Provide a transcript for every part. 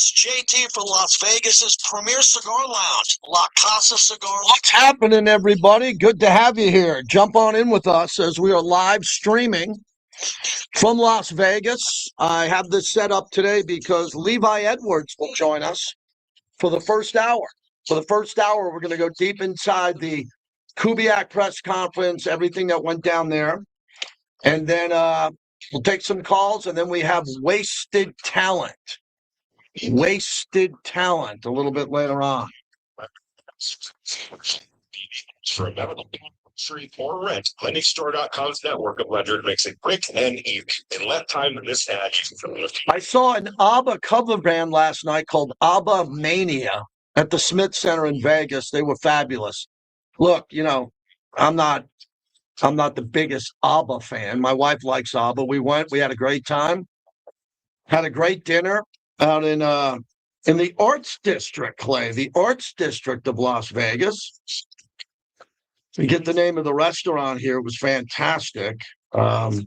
It's JT from Las Vegas's premier cigar lounge, La Casa Cigar. What's happening, everybody? Good to have you here. Jump on in with us as we are live streaming from Las Vegas. I have this set up today because Levi Edwards will join us for the first hour. For the first hour, we're going to go deep inside the Kubiak press conference, everything that went down there. And then we'll take some calls, and then we have wasted talent. Wasted talent a little bit later on. For a medical free or rent, LendingStore.com's network of lenders makes it quick and easy. In less time than this ad, you can fill it. I saw an ABBA cover band last night called ABBA Mania at the Smith Center in Vegas. They were fabulous. Look, you know, I'm not the biggest ABBA fan. My wife likes ABBA. We went. We had a great time. Had a great dinner out in the Arts District, Clay, the Arts District of Las Vegas. You get the name of the restaurant here. It was fantastic. That's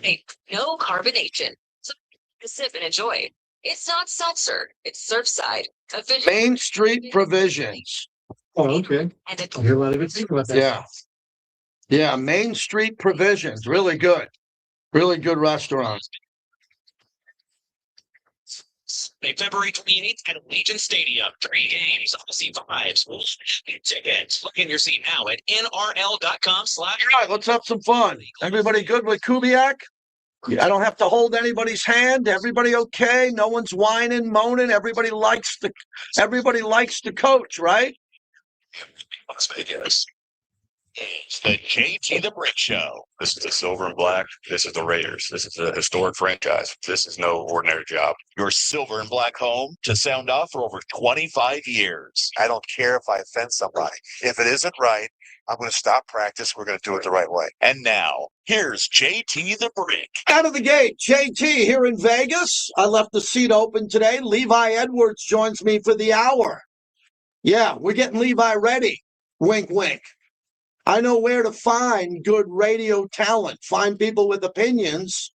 right. No carbonation. So sip and enjoy. It's not seltzer. It's Surfside. Main Street Provisions. Oh, okay. I hear a lot of good things about that. Yeah. Yeah, Main Street Provisions. Really good. Really good restaurant. February 28th at Allegiant Stadium. 3 games, Aussie vibes. Get tickets. Look in your seat now at nrl.com/. All right, let's have some fun. Everybody good with Kubiak? I don't have to hold anybody's hand. Everybody okay? No one's whining, moaning. Everybody likes the coach, right? Las Vegas. It's the JT the Brick Show. This is the Silver and Black. This is the Raiders. This is a historic franchise. This is no ordinary job. Your Silver and Black home to sound off for over 25 years. I don't care if I offend somebody. If it isn't right, I'm going to stop practice. We're going to do it the right way. And now, here's JT the Brick. Out of the gate, JT here in Vegas. I left the seat open today. Levi Edwards joins me for the hour. Yeah, we're getting Levi ready. Wink, wink. I know where to find good radio talent, find people with opinions.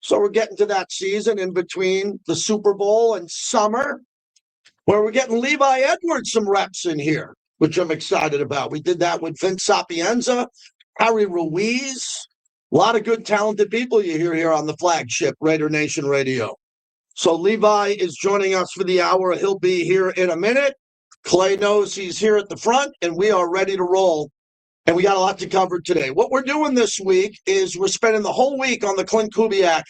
So we're getting to that season in between the Super Bowl and summer, where we're getting Levi Edwards some reps in here, which I'm excited about. We did that with Vince Sapienza, Harry Ruiz, a lot of good, talented people you hear here on the flagship Raider Nation Radio. So Levi is joining us for the hour. He'll be here in a minute. Clay knows he's here at the front, and we are ready to roll. And we got a lot to cover today. What we're doing this week is we're spending the whole week on the Klint Kubiak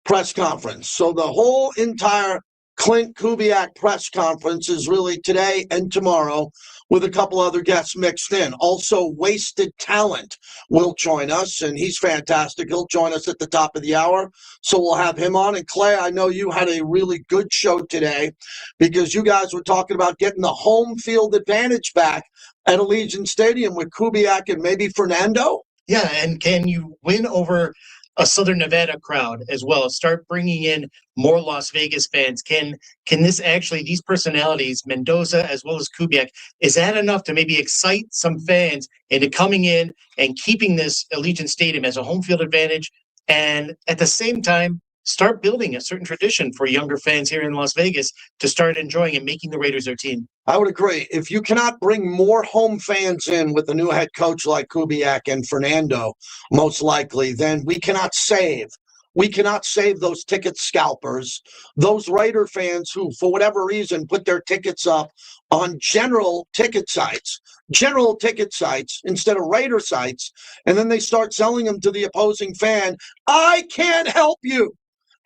press conference. So the whole entire Klint Kubiak press conference is really today and tomorrow with a couple other guests mixed in. Also, Wasted Talent will join us, and he's fantastic. He'll join us at the top of the hour, so we'll have him on. And Clay, I know you had a really good show today because you guys were talking about getting the home field advantage back at Allegiant Stadium with Kubiak and maybe Fernando. Yeah, and can you win over a Southern Nevada crowd as well? Start bringing in more Las Vegas fans. Can this actually, these personalities, Mendoza as well as Kubiak, is that enough to maybe excite some fans into coming in and keeping this Allegiant Stadium as a home field advantage, and at the same time start building a certain tradition for younger fans here in Las Vegas to start enjoying and making the Raiders their team? I would agree. If you cannot bring more home fans in with a new head coach like Kubiak and Fernando, most likely, then we cannot save. We cannot save those ticket scalpers, those Raider fans who, for whatever reason, put their tickets up on general ticket sites instead of Raider sites, and then they start selling them to the opposing fan. I can't help you.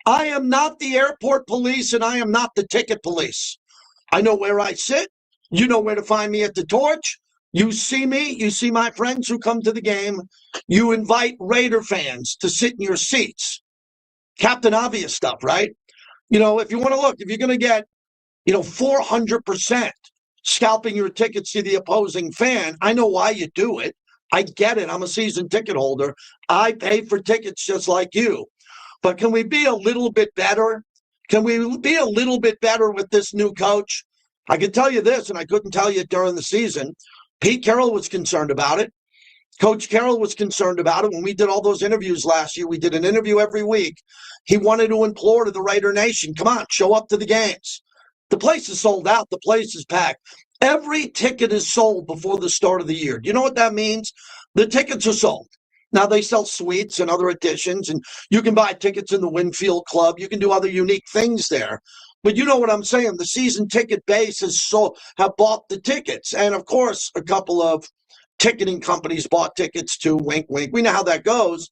I am not the airport police, and I am not the ticket police. I know where I sit. You know where to find me at the Torch. You see me. You see my friends who come to the game. You invite Raider fans to sit in your seats. Captain Obvious stuff, right? You know, if you want to look, if you're going to get, 400% scalping your tickets to the opposing fan, I know why you do it. I get it. I'm a season ticket holder. I pay for tickets just like you. But can we be a little bit better? Can we be a little bit better with this new coach? I can tell you this, and I couldn't tell you during the season. Pete Carroll was concerned about it. Coach Carroll was concerned about it when we did all those interviews last year. We did an interview every week. He wanted to implore to the Raider Nation, come on, show up to the games. The place is sold out. The place is packed. Every ticket is sold before the start of the year. Do you know what that means? The tickets are sold. Now they sell suites and other additions, and you can buy tickets in the Winfield Club. You can do other unique things there. But you know what I'm saying? The season ticket base have bought the tickets. And of course, a couple of ticketing companies bought tickets too. Wink, wink. We know how that goes.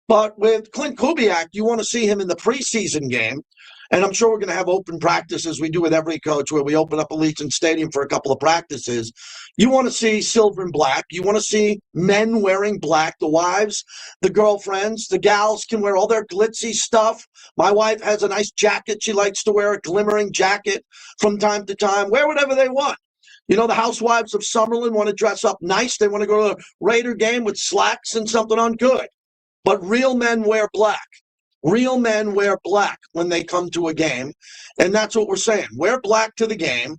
But with Klint Kubiak, you want to see him in the preseason game. And I'm sure we're going to have open practice as we do with every coach, where we open up Allegiant Stadium for a couple of practices. You want to see silver and black. You want to see men wearing black. The wives, the girlfriends, the gals can wear all their glitzy stuff. My wife has a nice jacket. She likes to wear a glimmering jacket from time to time. Wear whatever they want. You know, the housewives of Summerlin want to dress up nice. They want to go to a Raider game with slacks and something on good. But real men wear black. Real men wear black when they come to a game. And that's what we're saying. Wear black to the game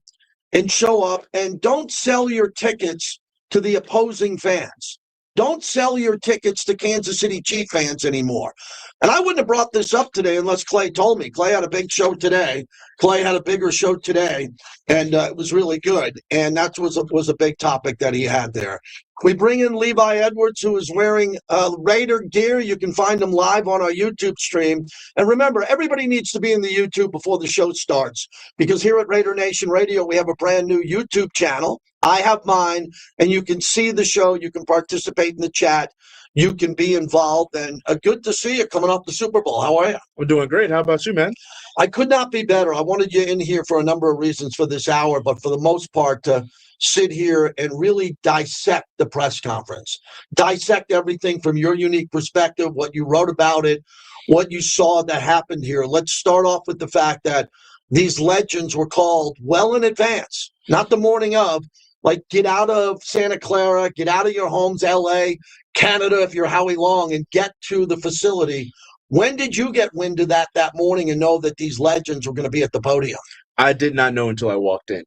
and show up, and don't sell your tickets to the opposing fans. Don't sell your tickets to Kansas City Chief fans anymore. And I wouldn't have brought this up today unless Clay told me. Clay had a big show today. Clay had a bigger show today, and it was really good. And that was a big topic that he had there. We bring in Levi Edwards, who is wearing Raider gear. You can find him live on our YouTube stream. And remember, everybody needs to be in the YouTube before the show starts, because here at Raider Nation Radio, we have a brand new YouTube channel. I have mine, and you can see the show. You can participate in the chat. You can be involved, and good to see you coming off the Super Bowl. How are you? We're doing great. How about you, man? I could not be better. I wanted you in here for a number of reasons for this hour, but for the most part, to sit here and really dissect the press conference, dissect everything from your unique perspective, what you wrote about it, what you saw that happened here. Let's start off with the fact that these legends were called well in advance, not the morning of. Like, get out of Santa Clara, get out of your homes, LA, Canada, if you're Howie Long, and get to the facility. When did you get wind of that morning and know that these legends were going to be at the podium? I did not know until I walked in.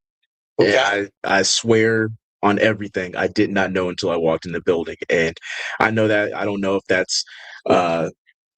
Okay. Yeah, I swear on everything, I did not know until I walked in the building. And I know that I don't know if that's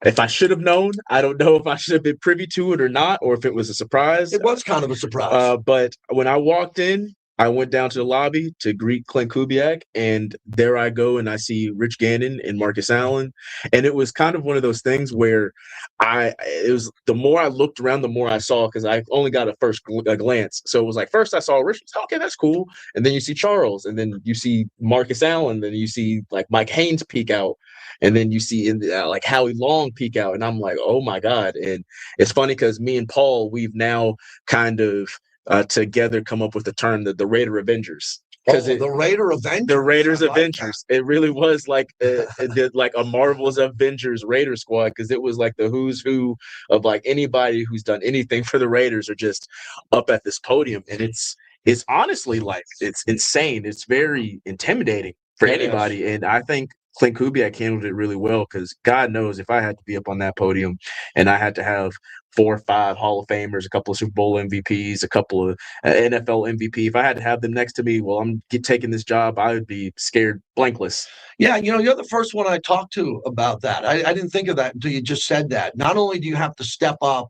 if I should have known. I don't know if I should have been privy to it or not, or if it was a surprise. It was kind of a surprise. But when I walked in, I went down to the lobby to greet Klint Kubiak, and there I go, and I see Rich Gannon and Marcus Allen. And it was kind of one of those things where it was the more I looked around, the more I saw, because I only got a glance. So it was like, first I saw Rich, okay, that's cool. And then you see Charles, and then you see Marcus Allen, then you see like Mike Haynes peek out, and then you see like Howie Long peek out. And I'm like, oh my God. And it's funny because me and Paul, we've now kind of together come up with the term the Raider Avengers. The Raider Avengers. The Raiders Avengers. It really was like a Marvel's Avengers Raider squad, because it was like the who's who of like anybody who's done anything for the Raiders are just up at this podium. And it's honestly like, it's insane. It's very intimidating for anybody. Yes. And I think Klint Kubiak handled it really well, because God knows if I had to be up on that podium and I had to have 4 or 5 Hall of Famers, a couple of Super Bowl MVPs, a couple of NFL MVP, if I had to have them next to me, well, I'm taking this job, I would be scared blankless. Yeah, you're the first one I talked to about that. I didn't think of that until you just said that. Not only do you have to step up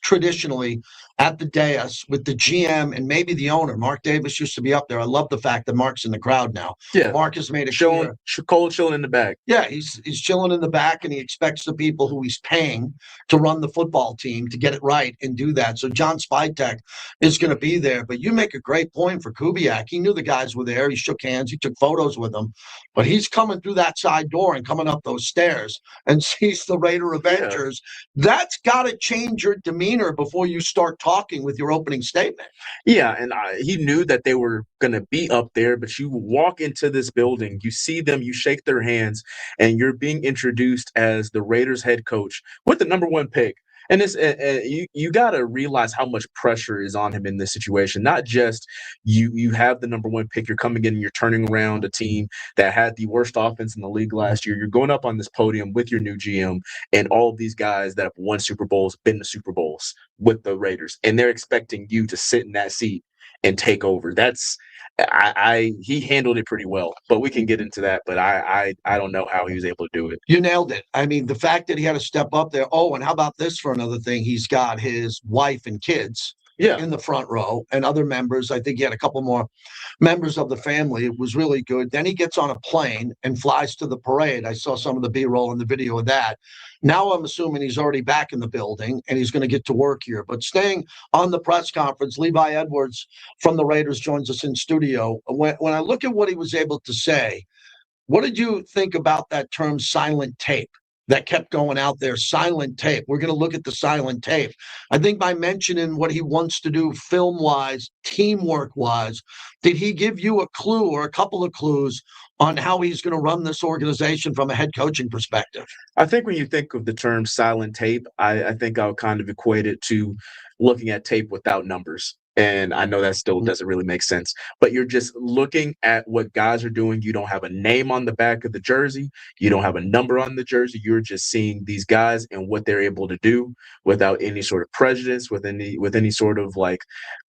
traditionally at the dais with the GM and maybe the owner. Mark Davis used to be up there. I love the fact that Mark's in the crowd now. Yeah, Mark has made it chilling in the back. Yeah, he's chilling in the back, and he expects the people who he's paying to run the football team to get it right and do that. So John Spytek is going to be there. But you make a great point for Kubiak. He knew the guys were there. He shook hands. He took photos with them. But he's coming through that side door and coming up those stairs and sees the Raider Avengers. Yeah. That's got to change your demeanor before you start talking with your opening statement. Yeah, and he knew that they were going to be up there, but you walk into this building, you see them, you shake their hands, and you're being introduced as the Raiders head coach with the number 1 pick. And it's you got to realize how much pressure is on him in this situation. Not just you have the number 1 pick, you're coming in and you're turning around a team that had the worst offense in the league last year. You're going up on this podium with your new GM and all of these guys that have won Super Bowls, been to Super Bowls with the Raiders, and they're expecting you to sit in that seat and take over. he handled it pretty well, but we can get into that. But I don't know how he was able to do it. You nailed it. I mean, the fact that he had to step up there. Oh, and how about this for another thing? He's got his wife and kids in the front row and other members. I think he had a couple more members of the family. It was really good. Then he gets on a plane and flies to the parade. I saw some of the B-roll and the video of that. Now I'm assuming he's already back in the building and he's going to get to work here. But staying on the press conference, Levi Edwards from the Raiders joins us in studio. When I look at what he was able to say, what did you think about that term silent tape that kept going out there? Silent tape. We're going to look at the silent tape. I think by mentioning what he wants to do film-wise, teamwork-wise, did he give you a clue or a couple of clues on how he's going to run this organization from a head coaching perspective? I think when you think of the term silent tape, I think I'll kind of equate it to looking at tape without numbers. And I know that still doesn't really make sense, but you're just looking at what guys are doing. You don't have a name on the back of the jersey. You don't have a number on the jersey. You're just seeing these guys and what they're able to do without any sort of prejudice, with any sort of, like,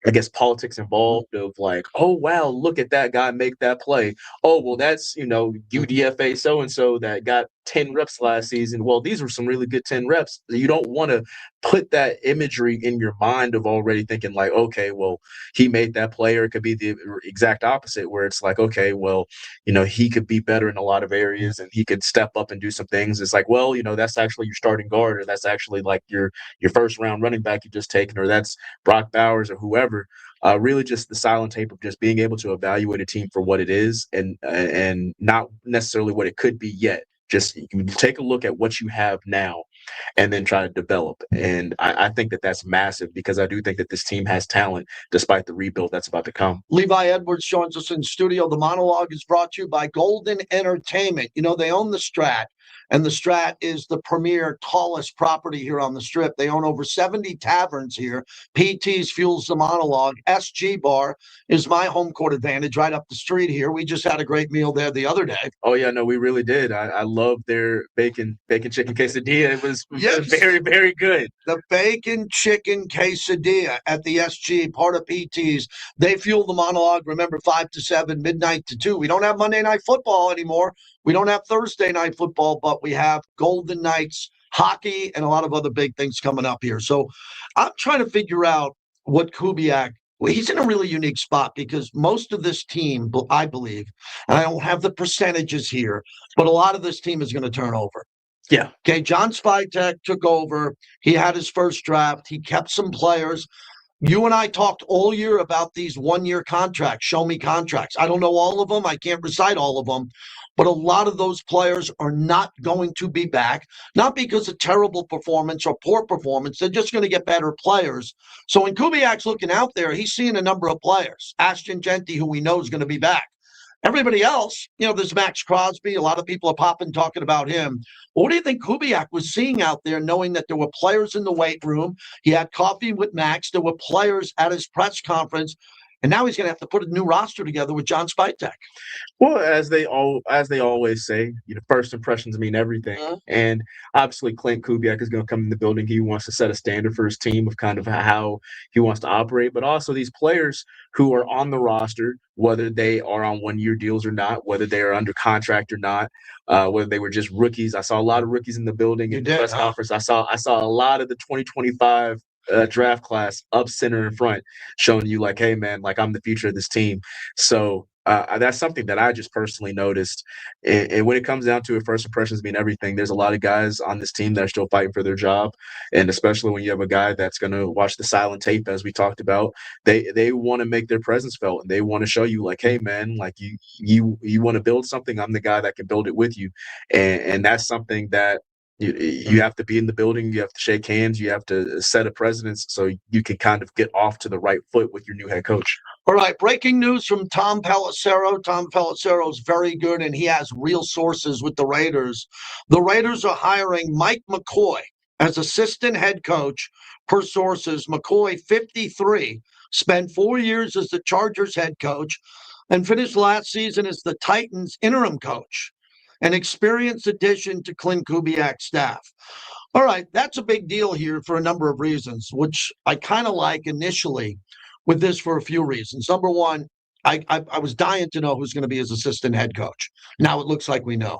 I guess, politics involved of like, oh, wow, look at that guy make that play. Oh, well, that's, UDFA so-and-so that got 10 reps last season. Well, these were some really good 10 reps. You don't want to put that imagery in your mind of already thinking like, okay, well, he made that play, or it could be the exact opposite where it's like, okay, well, he could be better in a lot of areas and he could step up and do some things. It's like, well, that's actually your starting guard, or that's actually like your first round running back you just taken, or that's Brock Bowers or whoever. Really just the silent tape of just being able to evaluate a team for what it is and not necessarily what it could be yet. Just you take a look at what you have now and then try to develop. And I think that that's massive, because I do think that this team has talent despite the rebuild that's about to come. Levi Edwards joins us in studio. The monologue is brought to you by Golden Entertainment. They own the Strat, and the Strat is the premier, tallest property here on the Strip. They own over 70 taverns here. PT's fuels the monologue. SG Bar is my home court advantage right up the street here. We just had a great meal there the other day. Oh, yeah, no, we really did. I love their bacon chicken quesadilla. It was very, very good. The bacon chicken quesadilla at the SG, part of PT's. They fuel the monologue. Remember, 5 to 7, midnight to 2. We don't have Monday Night Football anymore. We don't have Thursday Night Football, but we have Golden Knights hockey and a lot of other big things coming up here. So I'm trying to figure out what Kubiak, he's in a really unique spot, because most of this team, I believe, and I don't have the percentages here, but a lot of this team is going to turn over. Yeah. Okay, John Spytek took over. He had his first draft. He kept some players. You and I talked all year about these one-year contracts, show-me contracts. I don't know all of them. I can't recite all of them. But a lot of those players are not going to be back, not because of terrible performance or poor performance. They're just going to get better players. So when Kubiak's looking out there, he's seeing a number of players. Ashton Genty, who we know is going to be back. Everybody else, there's Max Crosby. A lot of people are popping, talking about him. But what do you think Kubiak was seeing out there, knowing that there were players in the weight room? He had coffee with Max. There were players at his press conference. And now he's going to have to put a new roster together with John Spytek. Well, as they always say, first impressions mean everything. Uh-huh. And obviously, Klint Kubiak is going to come in the building. He wants to set a standard for his team of kind of how he wants to operate. But also these players who are on the roster, whether they are on one-year deals or not, whether they are under contract or not, whether they were just rookies. I saw a lot of rookies in the building in the press conference. I saw a lot of the 2025 draft class up center in front, showing you like, hey man, like I'm the future of this team. So that's something that I just personally noticed. And when it comes down to it, first impressions mean everything. There's a lot of guys on this team that are still fighting for their job. And especially when you have a guy that's going to watch the silent tape, as we talked about, they want to make their presence felt, and they want to show you like, hey man, like you want to build something, I'm the guy that can build it with you. And that's something that you have to be in the building. You have to shake hands. You have to set a precedence so you can kind of get off to the right foot with your new head coach. All right, breaking news from Tom Pelissero. Tom Pelissero is very good, and he has real sources with the Raiders. The Raiders are hiring Mike McCoy as assistant head coach, per sources. McCoy, 53, spent 4 years as the Chargers head coach, and finished last season as the Titans interim coach. An experienced addition to Klint Kubiak's staff. All right, that's a big deal here for a number of reasons, which I kind of like initially with this for a few reasons. Number one, I was dying to know who's going to be his assistant head coach. Now it looks like we know.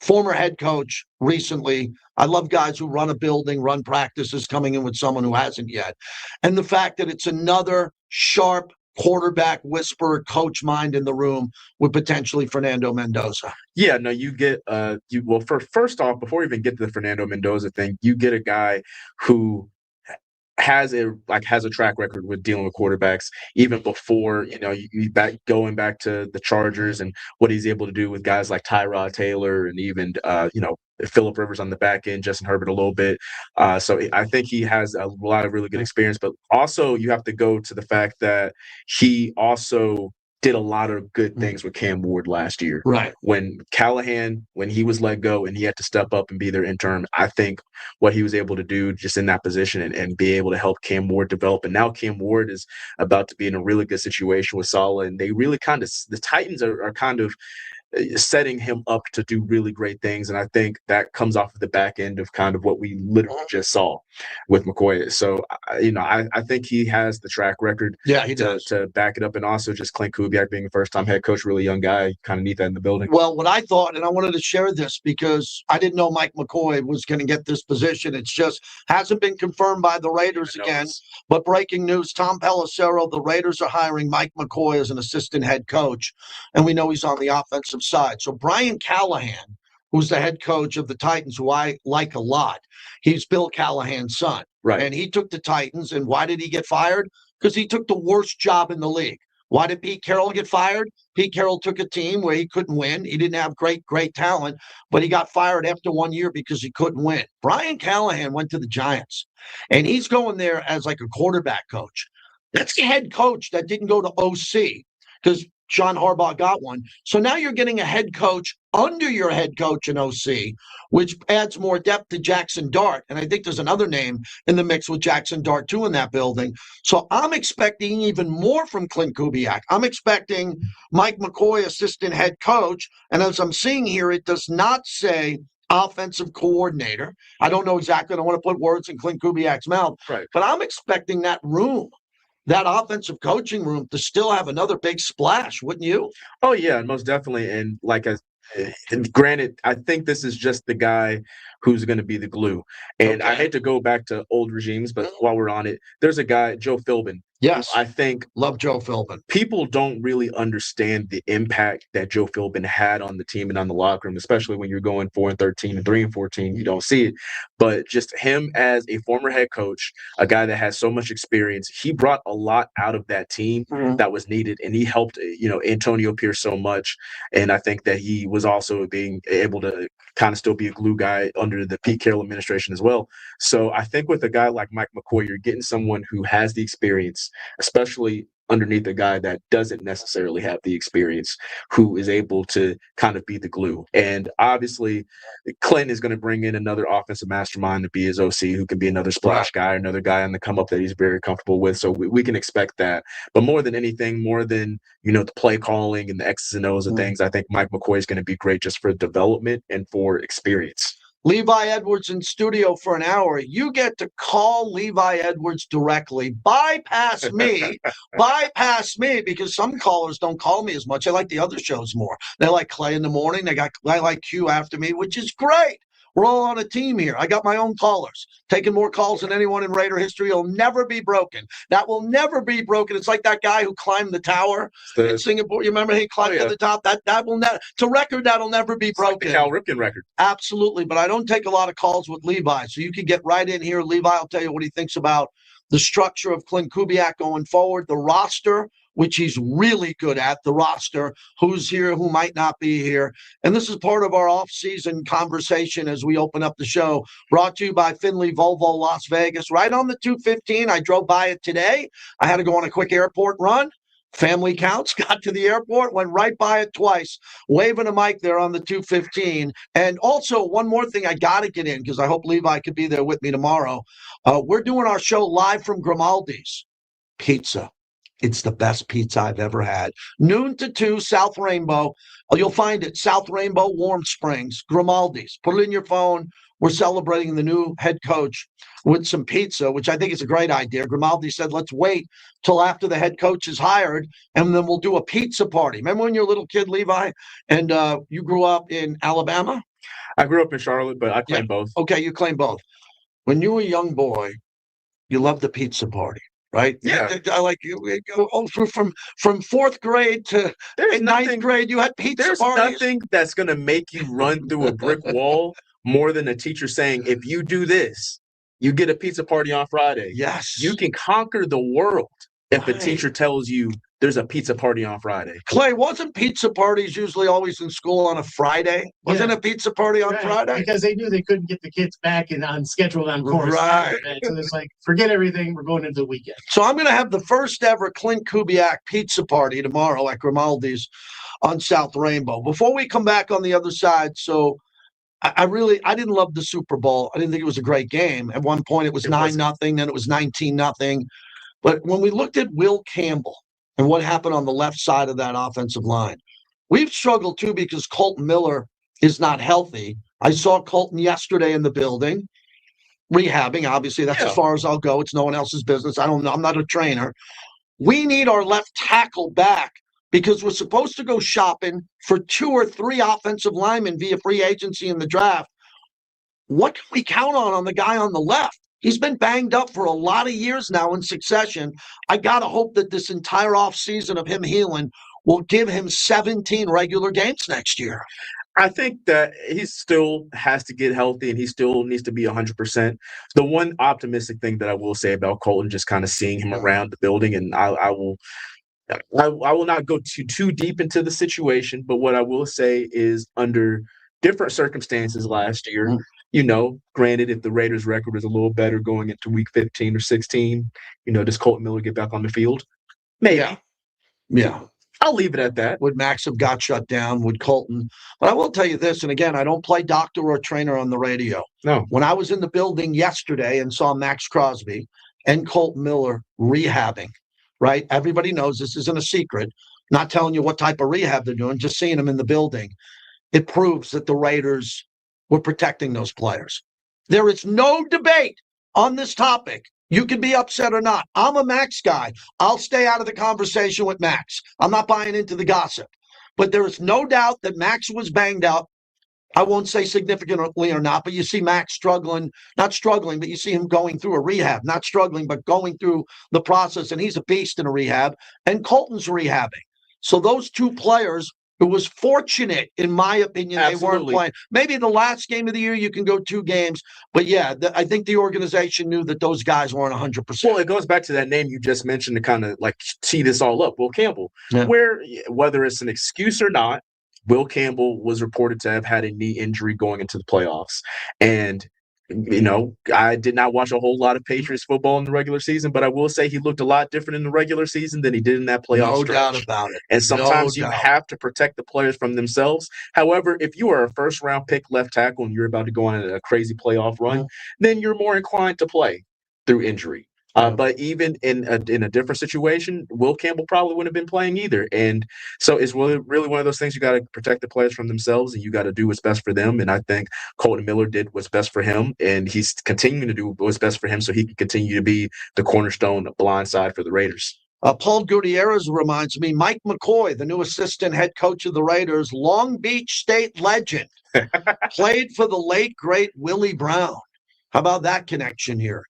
Former head coach recently. I love guys who run a building, run practices, coming in with someone who hasn't yet. And the fact that it's another sharp quarterback whisperer coach mind in the room with potentially Fernando Mendoza. Yeah, no, you get first off, before we even get to the Fernando Mendoza thing, you get a guy who has a track record with dealing with quarterbacks even before, going back to the Chargers and what he's able to do with guys like Tyrod Taylor and even Phillip Rivers on the back end, Justin Herbert a little bit. So I think he has a lot of really good experience, but also you have to go to the fact that he also did a lot of good things with Cam Ward last year. Right. When he was let go and he had to step up and be their intern, I think what he was able to do just in that position and be able to help Cam Ward develop. And now Cam Ward is about to be in a really good situation with Saleh. And they really the Titans are kind of setting him up to do really great things. And I think that comes off of the back end of kind of what we literally just saw with McCoy. So, I think he has the track record to back it up. And also just Klint Kubiak being a first-time head coach, really young guy, kind of need that in the building. Well, what I thought, and I wanted to share this because I didn't know Mike McCoy was going to get this position. It's just hasn't been confirmed by the Raiders again. But breaking news, Tom Pelissero, the Raiders are hiring Mike McCoy as an assistant head coach. And we know he's on the offensive side. So Brian Callahan, who's the head coach of the Titans, who I like a lot, he's Bill Callahan's son. Right. And he took the Titans. And why did he get fired? Because he took the worst job in the league. Why did Pete Carroll get fired? Pete Carroll took a team where he couldn't win. He didn't have great talent, but he got fired after 1 year because he couldn't win. Brian Callahan went to the Giants, and he's going there as like a quarterback coach. That's the head coach that didn't go to OC because John Harbaugh got one. So now you're getting a head coach under your head coach in OC, which adds more depth to Jackson Dart. And I think there's another name in the mix with Jackson Dart, too, in that building. So I'm expecting even more from Klint Kubiak. I'm expecting Mike McCoy, assistant head coach. And as I'm seeing here, it does not say offensive coordinator. I don't know exactly. I don't want to put words in Klint Kubiak's mouth. Right. But I'm expecting that offensive coaching room to still have another big splash, wouldn't you? Oh, yeah, most definitely. And granted, I think this is just the guy who's going to be the glue. And I hate to go back to old regimes, but while we're on it, there's a guy, Joe Philbin. Yes. I think love Joe Philbin. People don't really understand the impact that Joe Philbin had on the team and on the locker room, especially when you're going 4-13 and 3-14. You don't see it. But just him as a former head coach, a guy that has so much experience, he brought a lot out of that team that was needed. And he helped, Antonio Pierce so much. And I think that he was also being able to kind of still be a glue guy under the Pete Carroll administration as well. So I think with a guy like Mike McCoy, you're getting someone who has the experience, especially underneath a guy that doesn't necessarily have the experience, who is able to kind of be the glue. And obviously, Klint is going to bring in another offensive mastermind to be his OC, who can be another splash guy, another guy on the come up that he's very comfortable with. So we can expect that. But more than anything, more than, the play calling and the X's and O's and things, I think Mike McCoy is going to be great just for development and for experience. Levi Edwards in studio for an hour. You get to call Levi Edwards directly. Bypass me. Bypass me, because some callers don't call me as much. They like the other shows more. They like Clay in the morning. I like Q after me, which is great. We're all on a team here. I got my own callers. Taking more calls than anyone in Raider history. It'll never be broken. That will never be broken. It's like that guy who climbed the tower in Singapore. You remember he climbed to the top? That will never. To record, that'll never be broken. Like the Cal Ripken record. Absolutely. But I don't take a lot of calls with Levi. So you can get right in here. Levi will tell you what he thinks about the structure of Klint Kubiak going forward, the roster, which he's really good at, the roster, who's here, who might not be here. And this is part of our off-season conversation as we open up the show, brought to you by Finley Volvo Las Vegas. Right on the 215. I drove by it today. I had to go on a quick airport run. Family counts, got to the airport, went right by it twice, waving a mic there on the 215. And also, one more thing I got to get in, because I hope Levi could be there with me tomorrow. We're doing our show live from Grimaldi's Pizza. It's the best pizza I've ever had. Noon to 2, South Rainbow. You'll find it, South Rainbow, Warm Springs, Grimaldi's. Put it in your phone. we're celebrating the new head coach with some pizza, which I think is a great idea. Grimaldi said, let's wait till after the head coach is hired, and then we'll do a pizza party. Remember when you were a little kid, Levi, and you grew up in Alabama? I grew up in Charlotte, but I claim both. Okay, you claim both. When you were a young boy, you loved the pizza party, right? Yeah. I like you go through from fourth grade to ninth grade. You had pizza There's parties. nothing that's going to make you run through a brick wall more than a teacher saying, if you do this, you get a pizza party on Friday. Yes. You can conquer the world if a Right. teacher tells you there's a pizza party on Friday. Clay, wasn't pizza parties usually always in school on a Friday? Wasn't Yeah. a pizza party on Right, Friday? because they knew they couldn't get the kids back and on schedule on course. Right. So it's like, forget everything. We're going into the weekend. So I'm going to have the first ever Klint Kubiak pizza party tomorrow at Grimaldi's on South Rainbow. Before we come back on the other side, so I didn't love the Super Bowl. I didn't think it was a great game. At one point, it was 9-0, then it was 19-0. But when we looked at Will Campbell and what happened on the left side of that offensive line, we've struggled too because Colton Miller is not healthy. I saw Colton yesterday in the building, rehabbing. Obviously, that's as far as I'll go. It's no one else's business. I don't know. I'm not a trainer. We need our left tackle back because we're supposed to go shopping for 2 or 3 offensive linemen via free agency in the draft. What can we count on the guy on the left? He's been banged up for a lot of years now in succession. I got to hope that this entire offseason of him healing will give him 17 regular games next year. I think that he still has to get healthy and he still needs to be 100%. The one optimistic thing that I will say about Colton, just kind of seeing him around the building, and I will not go too deep into the situation, but what I will say is under different circumstances last year, granted, if the Raiders' record is a little better going into week 15 or 16, does Colton Miller get back on the field? Maybe. Yeah. I'll leave it at that. Would Max have got shut down? Would Colton? But I will tell you this, and again, I don't play doctor or trainer on the radio. No. When I was in the building yesterday and saw Max Crosby and Colton Miller rehabbing, right? Everybody knows this isn't a secret. Not telling you what type of rehab they're doing, just seeing them in the building. It proves that the Raiders were protecting those players. There is no debate on this topic. You can be upset or not. I'm a Max guy. I'll stay out of the conversation with Max. I'm not buying into the gossip. But there is no doubt that Max was banged up. I won't say significantly or not, but you see Max struggling, not struggling, but you see him going through a rehab, not struggling, but going through the process. And he's a beast in a rehab. And Colton's rehabbing. So those two players, it was fortunate, in my opinion, they weren't playing. Maybe the last game of the year you can go 2 games. But, yeah, I think the organization knew that those guys weren't 100%. Well, it goes back to that name you just mentioned to kind of like tee this all up, Will Campbell, where whether it's an excuse or not, Will Campbell was reported to have had a knee injury going into the playoffs. And, I did not watch a whole lot of Patriots football in the regular season, but I will say he looked a lot different in the regular season than he did in that playoff stretch. No doubt about it. And sometimes you have to protect the players from themselves. However, if you are a first-round pick left tackle and you're about to go on a crazy playoff run, then you're more inclined to play through injury. But even in a different situation, Will Campbell probably wouldn't have been playing either. And so it's really one of those things you got to protect the players from themselves and you got to do what's best for them. And I think Colton Miller did what's best for him, and he's continuing to do what's best for him so he can continue to be the cornerstone blind side for the Raiders. Paul Gutierrez reminds me, Mike McCoy, the new assistant head coach of the Raiders, Long Beach State legend, played for the late, great Willie Brown. How about that connection here?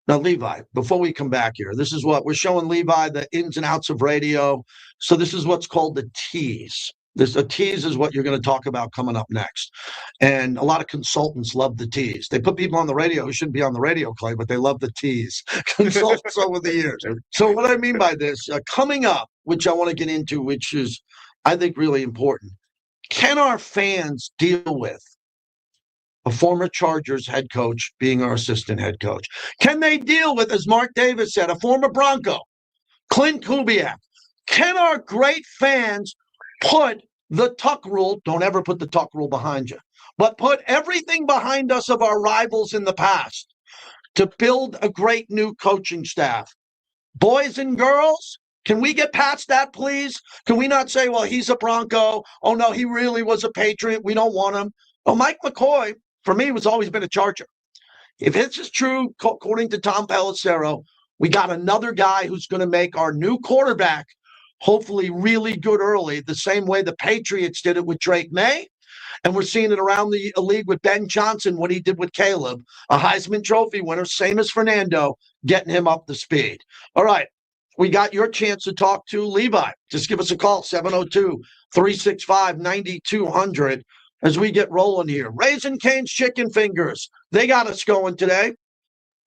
Now, Levi, before we come back here, this is what we're showing Levi the ins and outs of radio. So this is what's called the tease. A tease is what you're going to talk about coming up next. And a lot of consultants love the tease. They put people on the radio who shouldn't be on the radio, Clay, but they love the tease. Consultants over the years. So what I mean by this, coming up, which I want to get into, which is, I think, really important. Can our fans deal with a former Chargers head coach being our assistant head coach? Can they deal with, as Mark Davis said, a former Bronco, Klint Kubiak? Can our great fans put the tuck rule, don't ever put the tuck rule behind you, but put everything behind us of our rivals in the past to build a great new coaching staff? Boys and girls, can we get past that, please? Can we not say, well, he's a Bronco. Oh, no, he really was a Patriot. We don't want him. Oh, Mike McCoy, for me, was always been a Charger. If this is true, according to Tom Pelissero, we got another guy who's going to make our new quarterback hopefully really good early, the same way the Patriots did it with Drake May. And we're seeing it around the league with Ben Johnson, what he did with Caleb, a Heisman Trophy winner, same as Fernando, getting him up to speed. All right. We got your chance to talk to Levi. Just give us a call, 702-365-9200, as we get rolling here. Raising Cane's Chicken Fingers. They got us going today.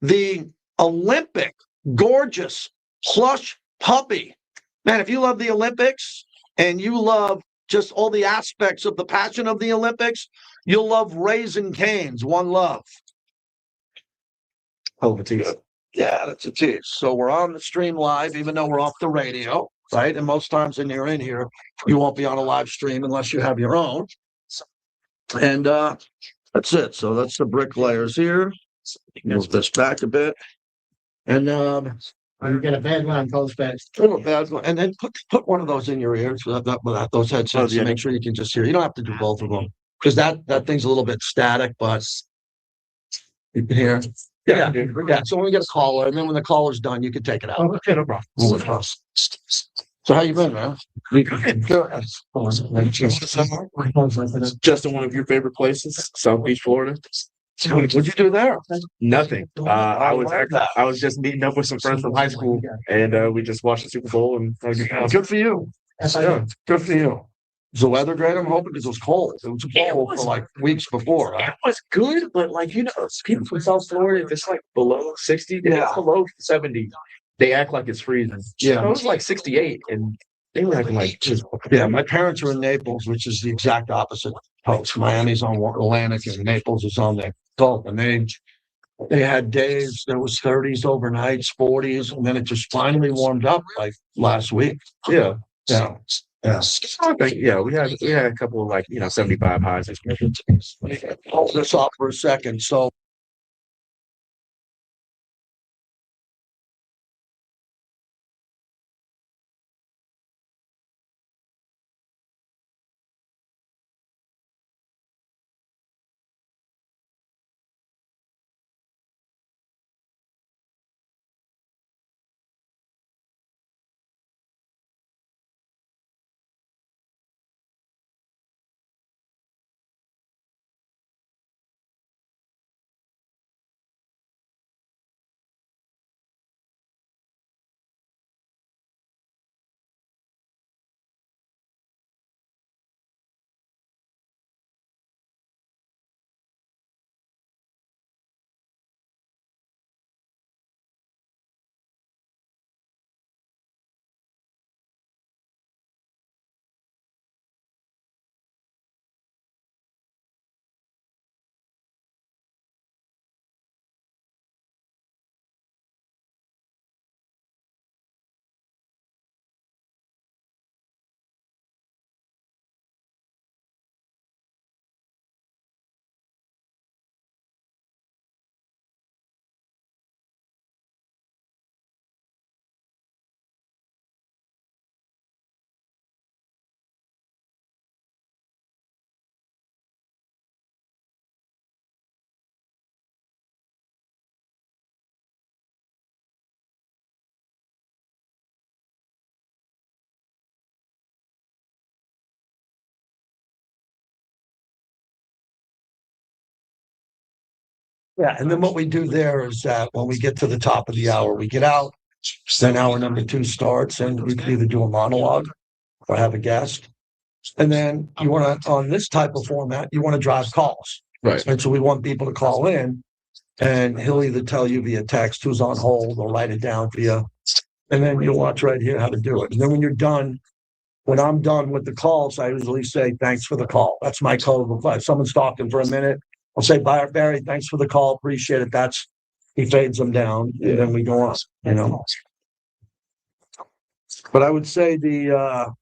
The Olympic, gorgeous, plush puppy. Man, if you love the Olympics and you love just all the aspects of the passion of the Olympics, you'll love Raising Cane's. One love. Over to you. Yeah, that's a tease. So we're on the stream live, even though we're off the radio, right? And most times when you're in here, you won't be on a live stream unless you have your own. And that's it. So that's the bricklayers here. Move this back a bit. And You get a bad line, calls back. and then put one of those in your ears with those headsets to make sure you can just hear. You don't have to do both of them because that thing's a little bit static, but you can hear. Yeah. So when we get a caller, and then when the caller's done, you can take it out. Okay, no problem. So how you been, man? Good. Justin, one of your favorite places, South Beach, Florida. What'd you do there? Nothing. I was just meeting up with some friends from high school, and we just watched the Super Bowl and Good for you. Yeah, good for you. Is the weather great? I'm hoping because it was cold. It was cold for like weeks before. Right? It was good, but people from South Florida, if it's like below 60, it's below 70. They act like it's freezing. Yeah, it was like 68, and they were acting like my parents are in Naples, which is the exact opposite coast. Miami's on Atlantic, and Naples is on the Gulf, and they had days there was 30s overnights, 40s, and then it just finally warmed up like last week. Yeah. We had a couple of 75 highs. Hold this off for a second. So yeah, and then what we do there is that when we get to the top of the hour, we get out. Then hour number 2 starts, and we can either do a monologue or have a guest. And then you want to, on this type of format, you want to drive calls. Right. And so we want people to call in, and he'll either tell you via text who's on hold or write it down for you. And then you'll watch right here how to do it. And then when you're done, when I'm done with the calls, I usually say, thanks for the call. That's my code. If someone's talking for a minute, I'll say, Barry, thanks for the call. Appreciate it. He fades them down, and then we go on, But I would say the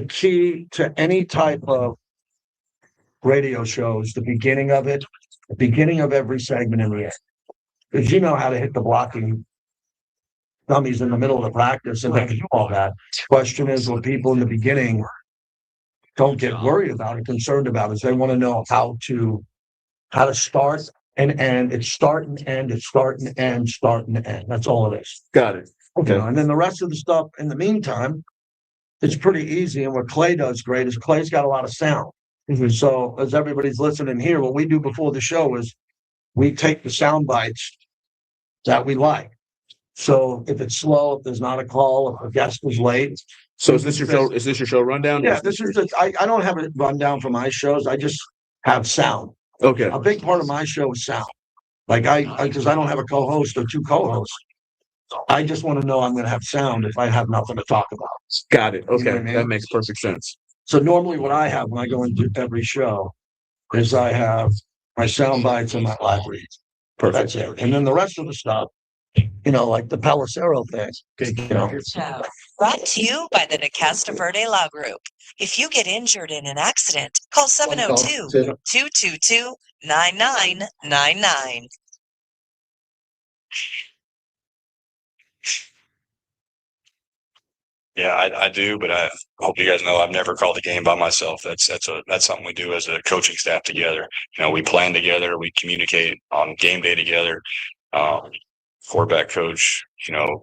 key to any type of radio show is the beginning of every segment in the end. Because you know how to hit the blocking dummies in the middle of the practice and do all that. Question is, what people in the beginning don't get worried about or concerned about is they want to know how to how to start and end. It's start and end. It's start and end. Start and end. That's all it is. Got it. Okay. And then the rest of the stuff in the meantime, it's pretty easy. And what Clay does great is Clay's got a lot of sound. So as everybody's listening here, what we do before the show is we take the sound bites that we like. So if it's slow, if there's not a call, if a guest was late. So is this your show? Is this your show rundown? Yeah, this is just, I don't have a rundown for my shows. I just have sound. Okay. A big part of my show is sound. Like because I don't have a co-host or two co-hosts. I just want to know I'm going to have sound if I have nothing to talk about. Got it. Okay. You know what I mean? That makes perfect sense. So normally what I have when I go into every show is I have my sound bites and my live reads. Perfect. That's it. And then the rest of the stuff, like the Pellicero thing, Brought to you by the Nicasta Verde Law Group. If you get injured in an accident, call 702-222-9999. Yeah, I do, but I hope you guys know I've never called a game by myself. That's something we do as a coaching staff together. We plan together, we communicate on game day together. Quarterback coach,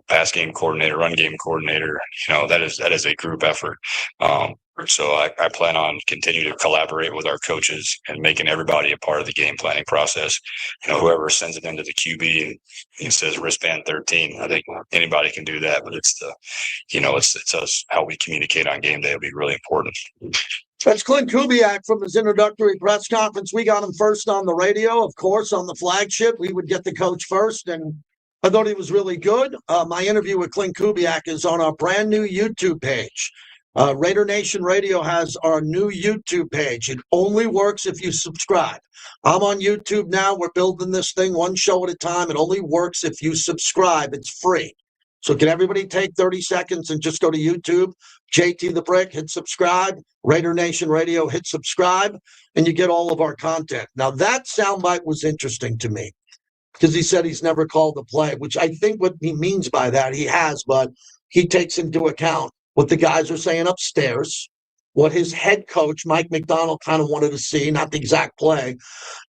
pass game coordinator, run game coordinator. That is a group effort. So I plan on continuing to collaborate with our coaches and making everybody a part of the game planning process. Whoever sends it into the QB and it says wristband 13, I think anybody can do that, but it's it's us, how we communicate on game day will be really important. That's Klint Kubiak from his introductory press conference. We got him first on the radio, of course, on the flagship. We would get the coach first, and I thought he was really good. My interview with Klint Kubiak is on our brand new YouTube page. Raider Nation Radio has our new YouTube page. It only works if you subscribe. I'm on YouTube now. We're building this thing one show at a time. It only works if you subscribe. It's free. So can everybody take 30 seconds and just go to YouTube, JT the Brick, hit subscribe, Raider Nation Radio, hit subscribe, and you get all of our content. Now, that soundbite was interesting to me because he said he's never called the play, which I think what he means by that, he has, but he takes into account what the guys are saying upstairs, what his head coach, Mike McDonald, kind of wanted to see, not the exact play.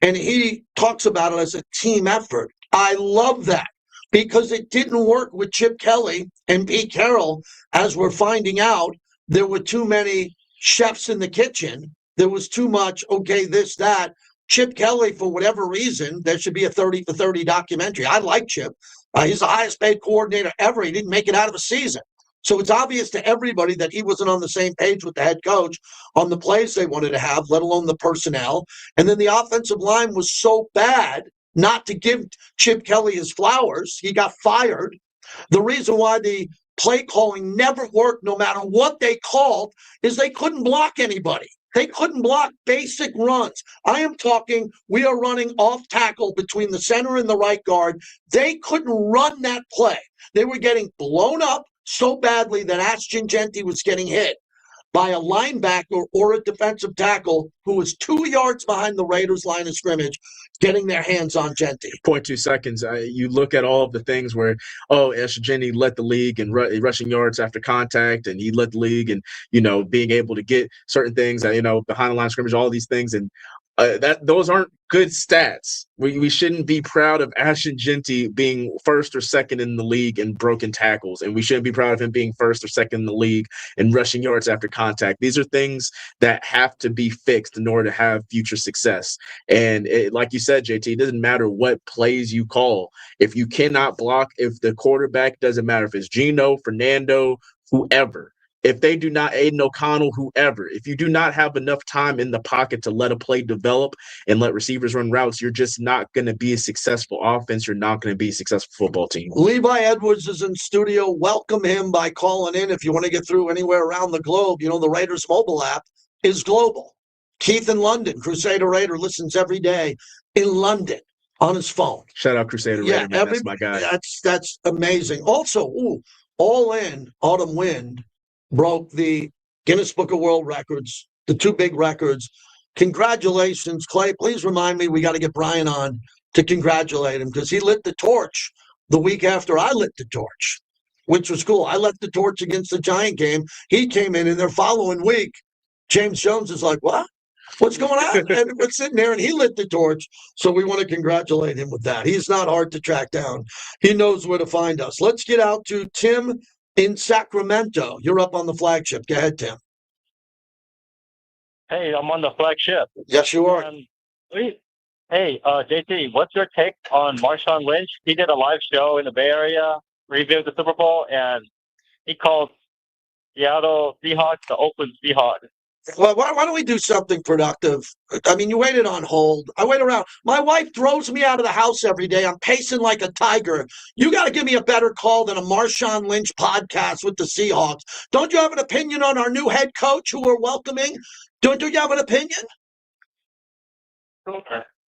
And he talks about it as a team effort. I love that because it didn't work with Chip Kelly and Pete Carroll. As we're finding out, there were too many chefs in the kitchen. There was too much, okay, this, that. Chip Kelly, for whatever reason, there should be a 30 for 30 documentary. I like Chip. He's the highest paid coordinator ever. He didn't make it out of a season. So it's obvious to everybody that he wasn't on the same page with the head coach on the plays they wanted to have, let alone the personnel. And then the offensive line was so bad, not to give Chip Kelly his flowers. He got fired. The reason why the play calling never worked, no matter what they called, is they couldn't block anybody. They couldn't block basic runs. I am talking, we are running off tackle between the center and the right guard. They couldn't run that play. They were getting blown up so badly that Ashton Genty was getting hit by a linebacker or a defensive tackle who was 2 yards behind the Raiders' line of scrimmage, getting their hands on Genty. 0.2 seconds. You look at all of the things where, Ashton Genty led the league in rushing yards after contact, and he led the league and, being able to get certain things, behind the line of scrimmage, all these things. And those aren't good stats. We shouldn't be proud of Ashton Genty being first or second in the league in broken tackles, and we shouldn't be proud of him being first or second in the league in rushing yards after contact. These are things that have to be fixed in order to have future success. And like you said, JT, it doesn't matter what plays you call. If you cannot block, if the quarterback, doesn't matter if it's Geno, Fernando, whoever, if they do not, Aiden O'Connell, whoever, if you do not have enough time in the pocket to let a play develop and let receivers run routes, you're just not going to be a successful offense. You're not going to be a successful football team. Levi Edwards is in studio. Welcome him by calling in. If you want to get through anywhere around the globe, the Raiders mobile app is global. Keith in London, Crusader Raider, listens every day in London on his phone. Shout out Crusader Raider, man. That's my guy. That's amazing. Also, All In, Autumn Wind, broke the Guinness Book of World Records, the two big records. Congratulations, Clay. Please remind me, we got to get Brian on to congratulate him because he lit the torch the week after I lit the torch, which was cool. I lit the torch against the Giant game. He came in their following week. James Jones is like, what? what's going on? And we're sitting there, and he lit the torch. So we want to congratulate him with that. He's not hard to track down. He knows where to find us. Let's get out to Tim in Sacramento. You're up on the flagship. Go ahead, Tim. Hey, I'm on the flagship. Yes, you are. Hey, JT, what's your take on Marshawn Lynch? He did a live show in the Bay Area, reviewed the Super Bowl, and he called Seattle Seahawks the Oakland Seahawks. Well, why don't we do something productive? I mean, you waited on hold. I wait around. My wife throws me out of the house every day. I'm pacing like a tiger. You got to give me a better call than a Marshawn Lynch podcast with the Seahawks. Don't you have an opinion on our new head coach who we're welcoming? Don't you have an opinion? Sure.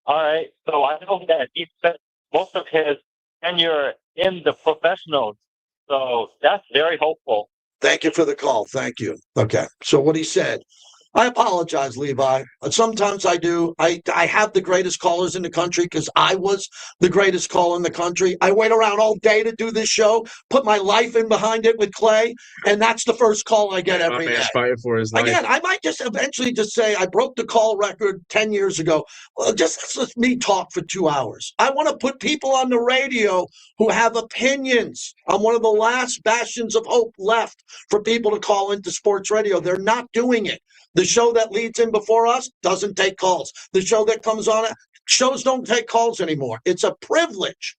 All right. So I know that he spent most of his tenure in the professionals. So that's very hopeful. Thank you for the call. Thank you. Okay. So what he said, I apologize, Levi. Sometimes I do. I have the greatest callers in the country because I was the greatest caller in the country. I wait around all day to do this show, put my life in behind it with Clay, and that's the first call I get every day. Fighting for his life. Again, I might just eventually just say I broke the call record 10 years ago. Well, just let me talk for 2 hours. I want to put people on the radio who have opinions. I'm one of the last bastions of hope left for people to call into sports radio. They're not doing it. The show that leads in before us doesn't take calls. The show that comes on, shows don't take calls anymore. It's a privilege.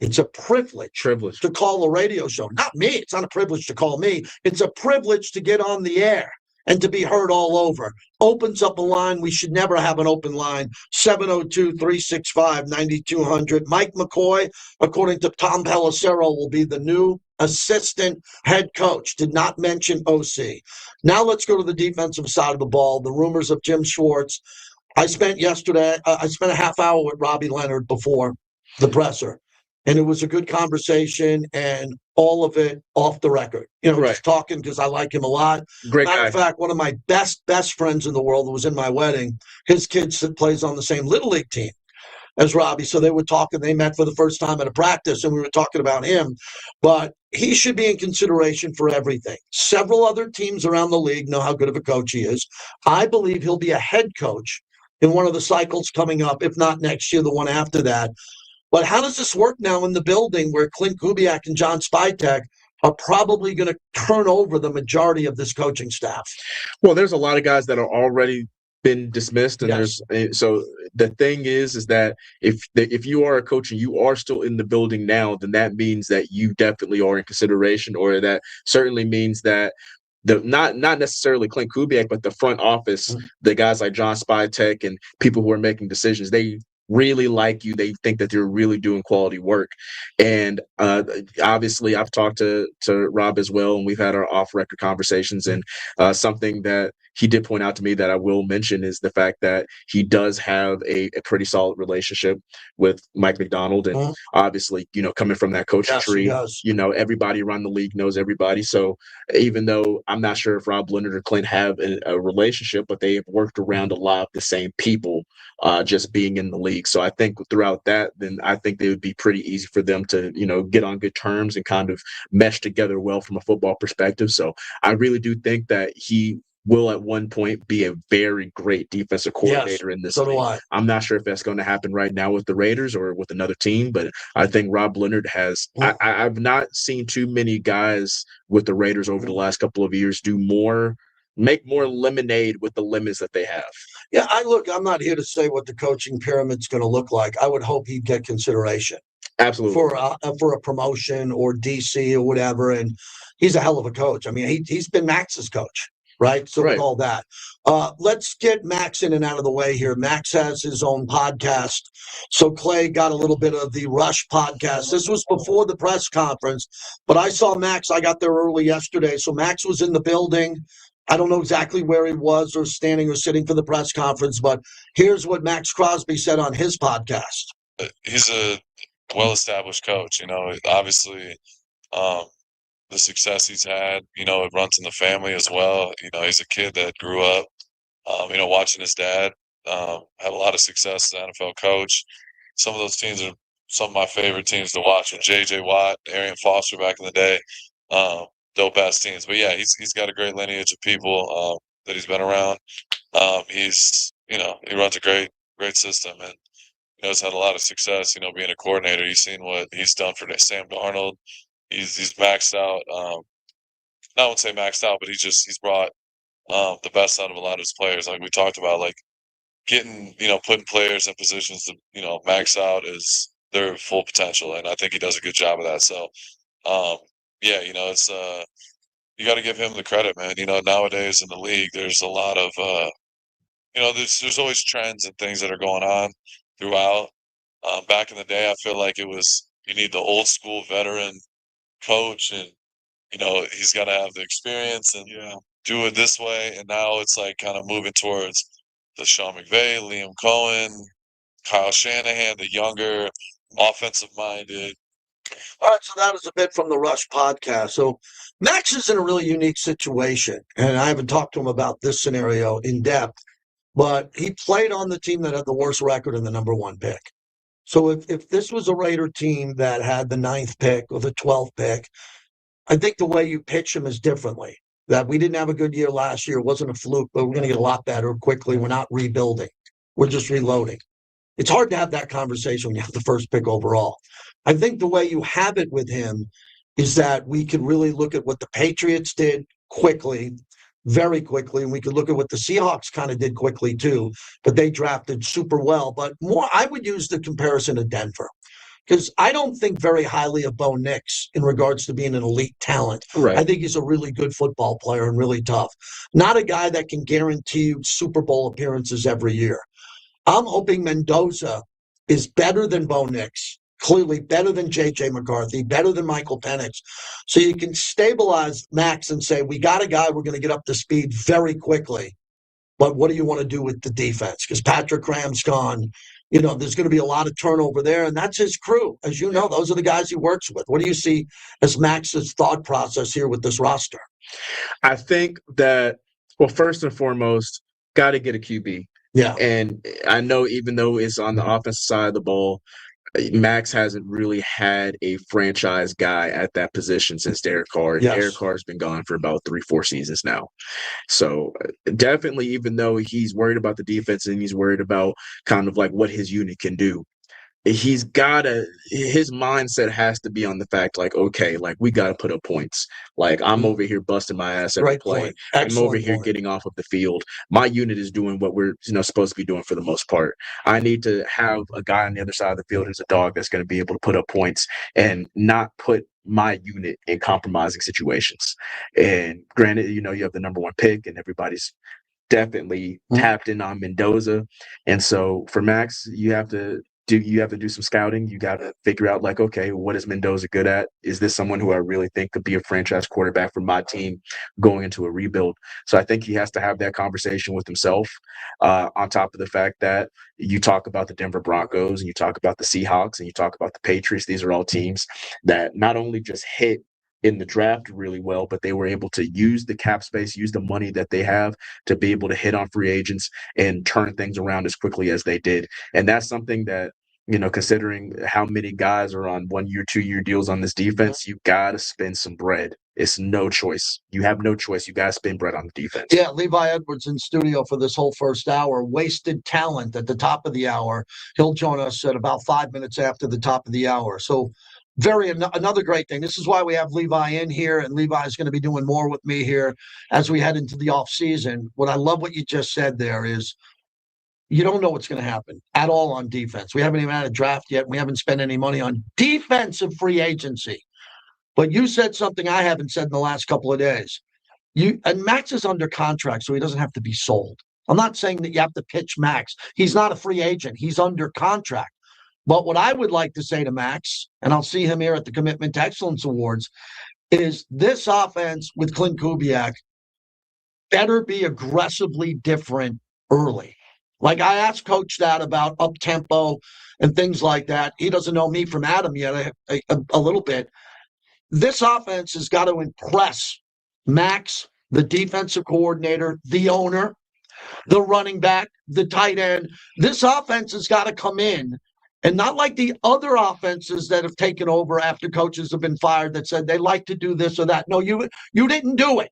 It's a privilege to call a radio show. Not me. It's not a privilege to call me. It's a privilege to get on the air and to be heard all over. Opens up a line. We should never have an open line. 702-365-9200. Mike McCoy, according to Tom Pelissero, will be the new assistant head coach. Did not mention OC. Now let's go to the defensive side of the ball. The rumors of Jim Schwartz. I spent a half hour with Robbie Leonard before the presser. And it was a good conversation, and all of it off the record. Just talking because I like him a lot. Great Matter guy. of fact, one of my best friends in the world who was in my wedding, his kid plays on the same Little League team as Robbie. So they were talking. They met for the first time at a practice, and we were talking about him. But he should be in consideration for everything. Several other teams around the league know how good of a coach he is. I believe he'll be a head coach in one of the cycles coming up, if not next year, the one after that. But how does this work now in the building where Klint Kubiak and John Spytek are probably going to turn over the majority of this coaching staff? Well, there's a lot of guys that are already been dismissed, and Yes. so the thing is that if you are a coach and you are still in the building now, then that means that you definitely are in consideration, or that certainly means that not necessarily Klint Kubiak, but the front office, the guys like John Spytek and people who are making decisions, they really like you. They think that you're really doing quality work. And obviously I've talked to Rob as well, and we've had our off record conversations, and something that he did point out to me that I will mention is the fact that he does have a pretty solid relationship with Mike McDonald. And obviously, coming from that coaching tree, everybody around the league knows everybody. So even though I'm not sure if Rob Leonard or Klint have a relationship, but they have worked around a lot of the same people just being in the league. So I think throughout that, then I think it would be pretty easy for them to, get on good terms and kind of mesh together well from a football perspective. So I really do think that he will at one point be a very great defensive coordinator in this league. I'm not sure if that's going to happen right now with the Raiders or with another team, but I think Rob Leonard has I've not seen too many guys with the Raiders over the last couple of years make more lemonade with the lemons that they have. Yeah, I'm not here to say what the coaching pyramid's going to look like. I would hope he'd get consideration. Absolutely. For a promotion or DC or whatever. And he's a hell of a coach. I mean, he's been Max's coach. Right. So with all that, let's get Max in and out of the way here. Max has his own podcast. So Clay got a little bit of the Rush podcast. This was before the press conference, but I saw Max. I got there early yesterday. So Max was in the building. I don't know exactly where he was or standing or sitting for the press conference, but here's what Max Crosby said on his podcast. He's a well-established coach, obviously, the success he's had, it runs in the family as well. He's a kid that grew up, watching his dad, had a lot of success as an NFL coach. Some of those teams are some of my favorite teams to watch. And J.J. Watt, Arian Foster back in the day, dope-ass teams. But, yeah, he's got a great lineage of people. that he's been around. He's, he runs a great system, and has had a lot of success, being a coordinator. You've seen what he's done for Sam Darnold. He's maxed out. I won't say maxed out, but he's brought the best out of a lot of his players. Like we talked about, like getting, putting players in positions to, max out is their full potential. And I think he does a good job of that. So, yeah, it's, you got to give him the credit, man. Nowadays in the league, there's a lot of, there's always trends and things that are going on throughout. Back in the day, I feel like you need the old school veteran coach, and, he's got to have the experience and do it this way. And now it's like kind of moving towards the Sean McVay, Liam Cohen, Kyle Shanahan, the younger, offensive-minded. All right, so that was a bit from the Rush podcast. So Max is in a really unique situation, and I haven't talked to him about this scenario in depth, but he played on the team that had the worst record and the number one pick. So if this was a Raider team that had the 9th pick or the 12th pick, I think the way you pitch him is differently. That we didn't have a good year last year. It wasn't a fluke, but we're going to get a lot better quickly. We're not rebuilding. We're just reloading. It's hard to have that conversation when you have the first pick overall. I think the way you have it with him is that we could really look at what the Patriots did quickly, very quickly, and we could look at what the Seahawks kind of did quickly too, but they drafted super well. But more, I would use the comparison of Denver, because I don't think very highly of Bo Nix in regards to being an elite talent. Right. I think he's a really good football player and really tough. Not a guy that can guarantee you Super Bowl appearances every year. I'm hoping Mendoza is better than Bo Nix, clearly better than J.J. McCarthy, better than Michael Penix. So you can stabilize Max and say, we got a guy we're going to get up to speed very quickly. But what do you want to do with the defense? Because Patrick Graham's gone. There's going to be a lot of turnover there, and that's his crew. As you know, those are the guys he works with. What do you see as Max's thought process here with this roster? I think that, well, first and foremost, got to get a QB. Yeah. And I know even though it's on the offensive side of the ball, Max hasn't really had a franchise guy at that position since Derek Carr. Yes. Derek Carr's been gone for about 3-4 seasons now. So definitely, even though he's worried about the defense and he's worried about kind of like what his unit can do, his mindset has to be on the fact, like, okay, like we got to put up points. Like I'm over here busting my ass every play. I'm over here getting off of the field. My unit is doing what we're supposed to be doing for the most part. I need to have a guy on the other side of the field who's a dog that's going to be able to put up points and not put my unit in compromising situations. And granted, you have the number one pick and everybody's definitely tapped in on Mendoza. And so for Max, you have to do some scouting. You got to figure out, like, okay, what is Mendoza good at? Is this someone who I really think could be a franchise quarterback for my team going into a rebuild? So I think he has to have that conversation with himself, on top of the fact that you talk about the Denver Broncos and you talk about the Seahawks and you talk about the Patriots. These are all teams that not only just hit in the draft really well, but they were able to use the cap space, use the money that they have to be able to hit on free agents and turn things around as quickly as they did. And that's something that, considering how many guys are on 1 year, 2 year deals on this defense, you got to spend some bread. It's no choice. You have no choice. You got to spend bread on the defense. Yeah, Levi Edwards in studio for this whole first hour. Wasted talent at the top of the hour. He'll join us at about 5 minutes after the top of the hour. So another great thing. This is why we have Levi in here, and Levi is going to be doing more with me here as we head into the off season. What I love what you just said there is you don't know what's going to happen at all on defense. We haven't even had a draft yet. We haven't spent any money on defensive free agency. But you said something I haven't said in the last couple of days. And Max is under contract, so he doesn't have to be sold. I'm not saying that you have to pitch Max. He's not a free agent. He's under contract. But what I would like to say to Max, and I'll see him here at the Commitment to Excellence Awards, is this offense with Klint Kubiak better be aggressively different early. Like I asked Coach that about up-tempo and things like that. He doesn't know me from Adam yet a little bit. This offense has got to impress Max, the defensive coordinator, the owner, the running back, the tight end. This offense has got to come in. And not like the other offenses that have taken over after coaches have been fired that said they like to do this or that. No, you didn't do it.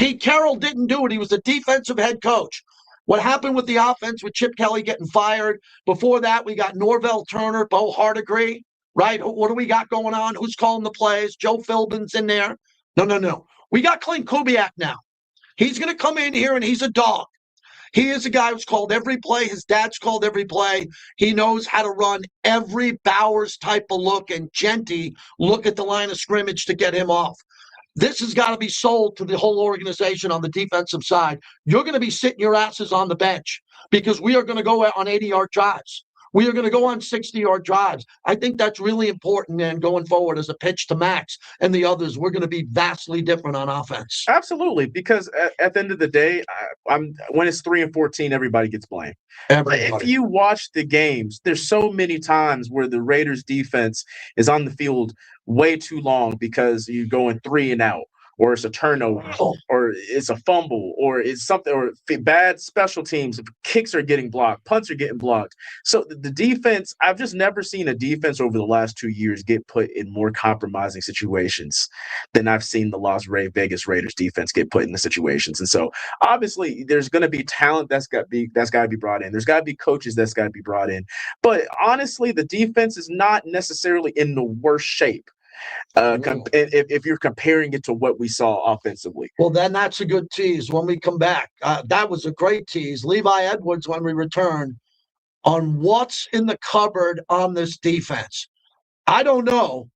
Pete Carroll didn't do it. He was the defensive head coach. What happened with the offense with Chip Kelly getting fired? Before that, we got Norvell Turner, Bo Hardigree, right? What do we got going on? Who's calling the plays? Joe Philbin's in there. No. We got Klint Kubiak now. He's going to come in here, and he's a dog. He is a guy who's called every play. His dad's called every play. He knows how to run every Bowers type of look and Genty look at the line of scrimmage to get him off. This has got to be sold to the whole organization on the defensive side. You're going to be sitting your asses on the bench because we are going to go on 80-yard drives. We are going to go on 60-yard drives. I think that's really important, and going forward as a pitch to Max and the others, we're going to be vastly different on offense. Absolutely, because at the end of the day, when it's 3-14, everybody gets blamed. If you watch the games, there's so many times where the Raiders defense is on the field way too long because you're going 3 and out, or it's a turnover, or it's a fumble, or it's something, or bad special teams. Kicks are getting blocked, punts are getting blocked. So the defense, I've just never seen a defense over the last 2 years get put in more compromising situations than I've seen the Las Vegas Raiders defense get put in the situations. And so obviously there's going to be talent that's got to be brought in. There's got to be coaches that's got to be brought in. But honestly, the defense is not necessarily in the worst shape. If you're comparing it to what we saw offensively. Well, then that's a good tease when we come back. That was a great tease. Levi Edwards, when we return, on what's in the cupboard on this defense. I don't know,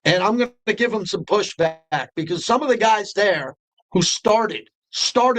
and I'm going to give him some pushback because some of the guys there who started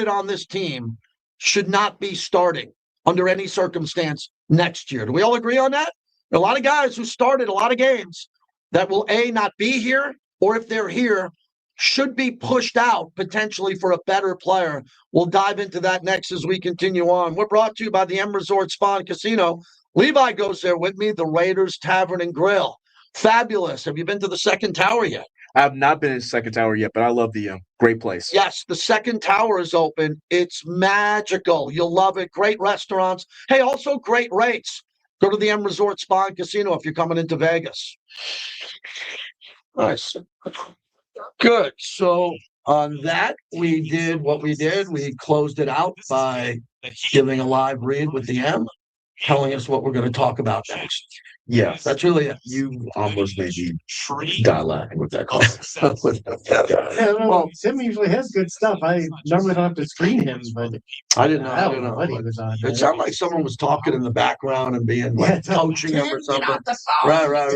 on this team should not be starting under any circumstance next year. Do we all agree on that? There are a lot of guys who started a lot of games that will, A, not be here, or if they're here, should be pushed out potentially for a better player. We'll dive into that next as we continue on. We're brought to you by the M Resort Spa and Casino. Levi goes there with me, the Raiders Tavern and Grill. Fabulous. Have you been to the second tower yet? I have not been in the second tower yet, but I love the great place. Yes, the second tower is open. It's magical. You'll love it. Great restaurants. Hey, also great rates. Go to the M Resort Spa and Casino if you're coming into Vegas. Nice. Good. So on that, we did what we did. We closed it out by giving a live read with the M, telling us what we're going to talk about next. Yeah, That's really it. you almost made me die laughing with that call. Well, Tim usually has good stuff. I normally don't have to screen him, but I didn't know. I don't know what he was on. It sounded like someone was talking in the background and being like coaching him or something. Right.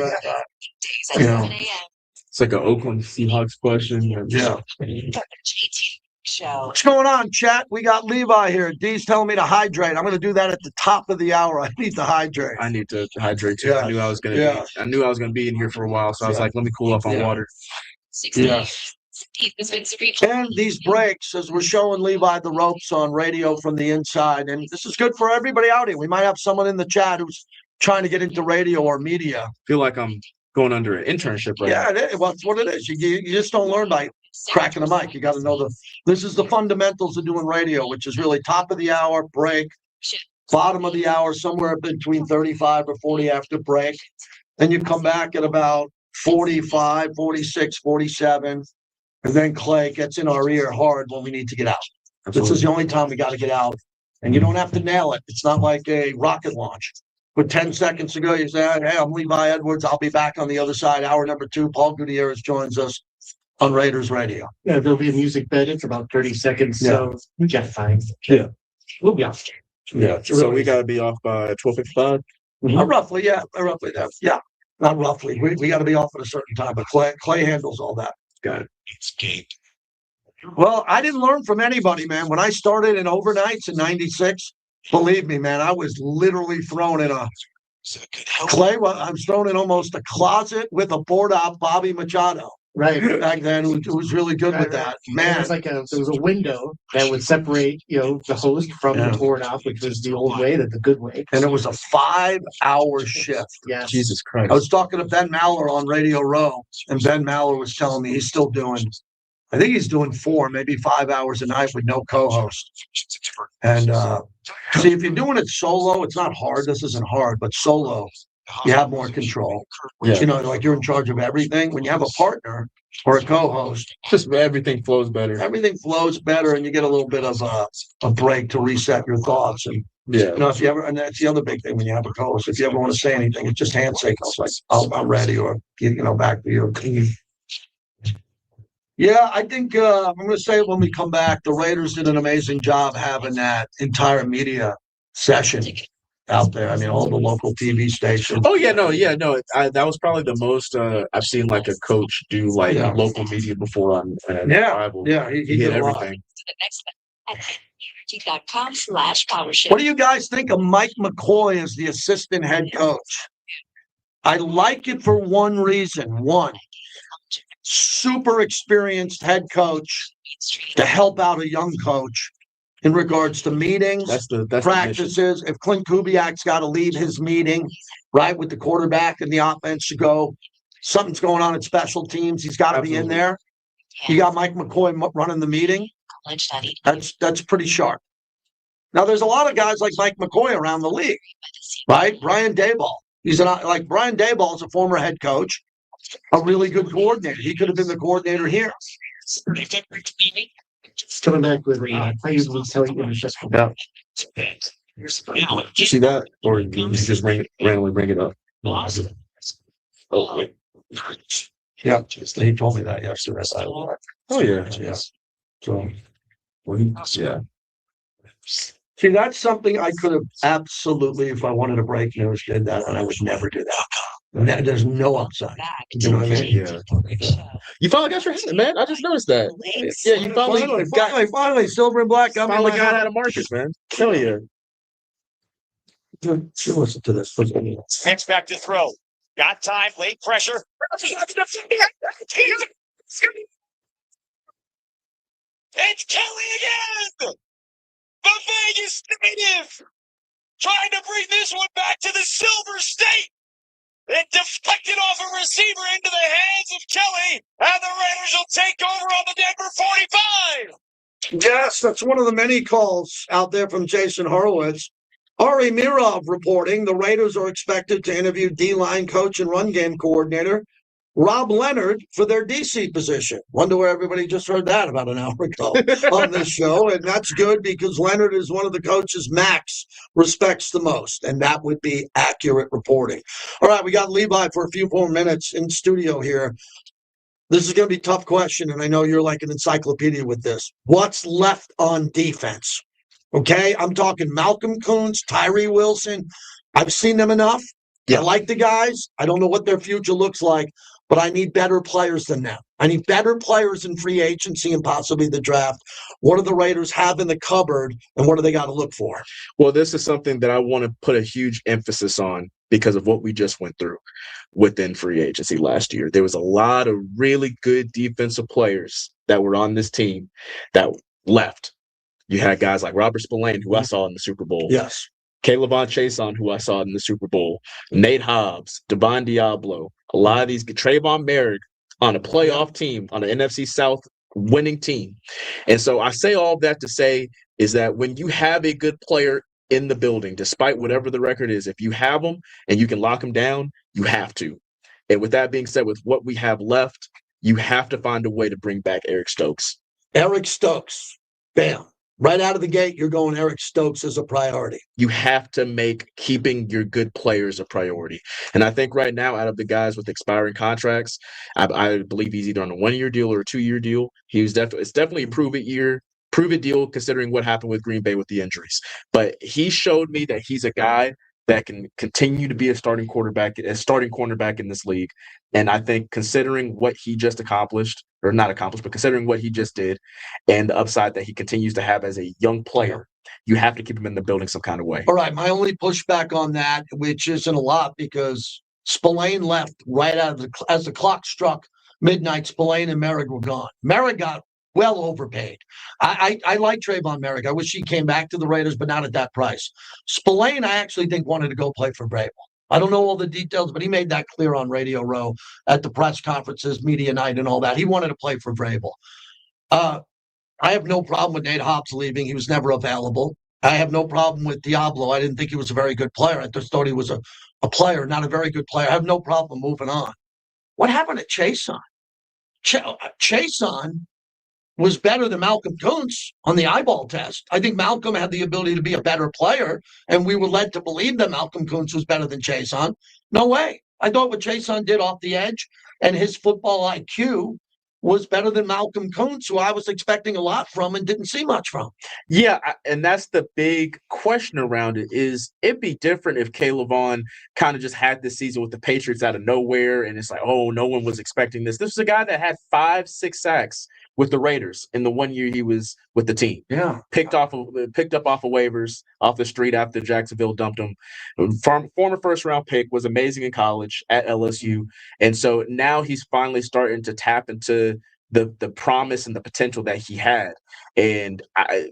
You know. It's like an Oakland Seahawks question. Yeah. Show. What's going on, chat? We got Levi here. D's telling me to hydrate. I'm going to do that at the top of the hour. I need to hydrate. I need to hydrate too. Yeah. I knew I was going to be in here for a while, so I was like, let me cool off on water. Yeah. And these breaks, as we're showing Levi the ropes on radio from the inside, and this is good for everybody out here. We might have someone in the chat who's trying to get into radio or media. I feel like I'm going under an internship right now. Yeah, it is. Well, that's what it is. You just don't learn by cracking the mic. You got to know this is the fundamentals of doing radio, which is really top of the hour, break, bottom of the hour, somewhere between 35 or 40 after break. Then you come back at about 45, 46, 47. And then Clay gets in our ear hard when we need to get out. This is the only time we got to get out. And you don't have to nail it. It's not like a rocket launch. With 10 seconds to go, you say, hey, I'm Levi Edwards. I'll be back on the other side. Hour number 2, Paul Gutierrez joins us on Raiders Radio. Yeah, there'll be a music bed. It's about 30 seconds, so we got time. Yeah. We'll be off. Yeah, so we got to be off by 12:55. Roughly, yeah. Roughly that. Yeah, not roughly. We got to be off at a certain time, but Clay handles all that. Got it. It's game. Well, I didn't learn from anybody, man. When I started in overnights in 96, believe me, man, I was literally thrown in a Clay. Well, I was thrown in almost a closet with a board-op Bobby Machado. Right. Back then, who was really good with that. Man, It was like there was a window that would separate, the host from the board off, which was the old way, the good way. and it was a 5-hour shift. Yes. Jesus Christ. I was talking to Ben Maller on Radio Row, and Ben Maller was telling me he's still doing, I think he's doing 4, maybe 5 hours a night with no co-host. And see, if you're doing it solo, it's not hard. This isn't hard, but solo, you have more control. Yeah. You know, like you're in charge of everything. When you have a partner or a co-host, Just everything flows better. everything flows better, and you get a little bit of a break to reset your thoughts. And Yeah. you know, if you ever, and that's the other big thing when you have a co-host. If you ever want to say anything, it's just handshake. It's like, I'm ready, or back to you. Yeah, I think I'm going to say it when we come back. The Raiders did an amazing job having that entire media session out there. I mean, all the local TV stations. Oh yeah, no. That was probably the most I've seen like a coach do like local media before on Bible. Yeah, he He did did a lot. everything. What do you guys think of Mike McCoy as the assistant head coach? I like it for one reason. One, super experienced head coach to help out a young coach in regards to meetings, That's practices. If Klint Kubiak's got to leave his meeting, right, with the quarterback and the offense to go, something's going on at special teams, he's got to be in there. You got Mike McCoy running the meeting. That's pretty sharp. Now, there's a lot of guys like Mike McCoy around the league, right? Brian Daboll. Brian Daboll is a former head coach, a really good coordinator. He could have been the coordinator here. Coming back with I usually tell you interception. Yeah. You see that, or you just randomly bring it up? Oh, wait. Yeah, he told me that yesterday. Oh yeah. Yeah. So, Yeah. see, that's something I could have absolutely, if I wanted to break news, did that, and I would never do that. There's no upside. You know what I mean? Yeah. You finally got your hand, man. I just noticed that. Yeah, you Finally, silver and black. I finally got out of Marcus, man. Hell yeah. Listen to this. Hands back to throw. Got time. Late pressure. It's Kelly again. The Vegas native trying to bring this one back to the Silver State. It deflected off a receiver into the hands of Kelly, and the Raiders will take over on the Denver 45. Yes, that's one of the many calls out there from Jason Horowitz. Ari Mirov reporting the Raiders are expected to interview D-line coach and run game coordinator Rob Leonard for their DC position. Wonder where everybody just heard that about an hour ago on this show. And that's good because Leonard is one of the coaches Max respects the most. And that would be accurate reporting. All right, we got Levi for a few more minutes in studio here. This is going to be a tough question, and I know you're like an encyclopedia with this. What's left on defense? Okay, I'm talking Malcolm Kuntz, Tyree Wilson. I've seen them enough. Yeah. I like the guys. I don't know what their future looks like, but I need better players than them. I need better players in free agency and possibly the draft. What do the Raiders have in the cupboard, and what do they got to look for? Well, this is something that I want to put a huge emphasis on because of what we just went through within free agency last year. There was a lot of really good defensive players that were on this team that left. You had guys like Robert Spillane, who I saw in the Super Bowl. Yes. Kayvon Chason, who I saw in the Super Bowl. Nate Hobbs, Devon Diablo. A lot of these, Trayvon Merrick on a playoff team, on an NFC South winning team. And so I say all that to say is that when you have a good player in the building, despite whatever the record is, if you have them and you can lock them down, you have to. And with that being said, with what we have left, you have to find a way to bring back Eric Stokes. Eric Stokes. Bam. Right out of the gate, you're going Eric Stokes as a priority. You have to make keeping your good players a priority. And I think right now, out of the guys with expiring contracts, I believe he's either on a 1-year deal or a 2-year deal. It's definitely a prove it deal considering what happened with Green Bay with the injuries. But he showed me that he's a guy that can continue to be a starting cornerback in this league. And I think considering what he just accomplished, or not accomplished, but considering what he just did and the upside that he continues to have as a young player, you have to keep him in the building some kind of way. All right, my only pushback on that, which isn't a lot because Spillane left right out of as the clock struck midnight, Spillane and Merrick were gone. Merrick got well overpaid. I like Trayvon Merrick. I wish he came back to the Raiders, but not at that price. Spillane, I actually think, wanted to go play for Vrabel. I don't know all the details, but he made that clear on Radio Row at the press conferences, media night, and all that. He wanted to play for Vrabel. I have no problem with Nate Hobbs leaving. He was never available. I have no problem with Diablo. I didn't think he was a very good player. I just thought he was a player, not a very good player. I have no problem moving on. What happened to Chason? Chason was better than Malcolm Kuntz on the eyeball test. I think Malcolm had the ability to be a better player, and we were led to believe that Malcolm Kuntz was better than Chason. No way. I thought what Chason did off the edge and his football IQ was better than Malcolm Kuntz, who I was expecting a lot from and didn't see much from. Yeah, and that's the big question around it. Is it'd be different if Caleb Vaughn kind of just had this season with the Patriots out of nowhere, and it's like, oh, no one was expecting this. This was a guy that had 5-6 sacks with the Raiders in the 1 year he was with the team. Yeah, picked up off of waivers off the street after Jacksonville dumped him. Former first round pick, was amazing in college at LSU, and so now he's finally starting to tap into the promise and the potential that he had. And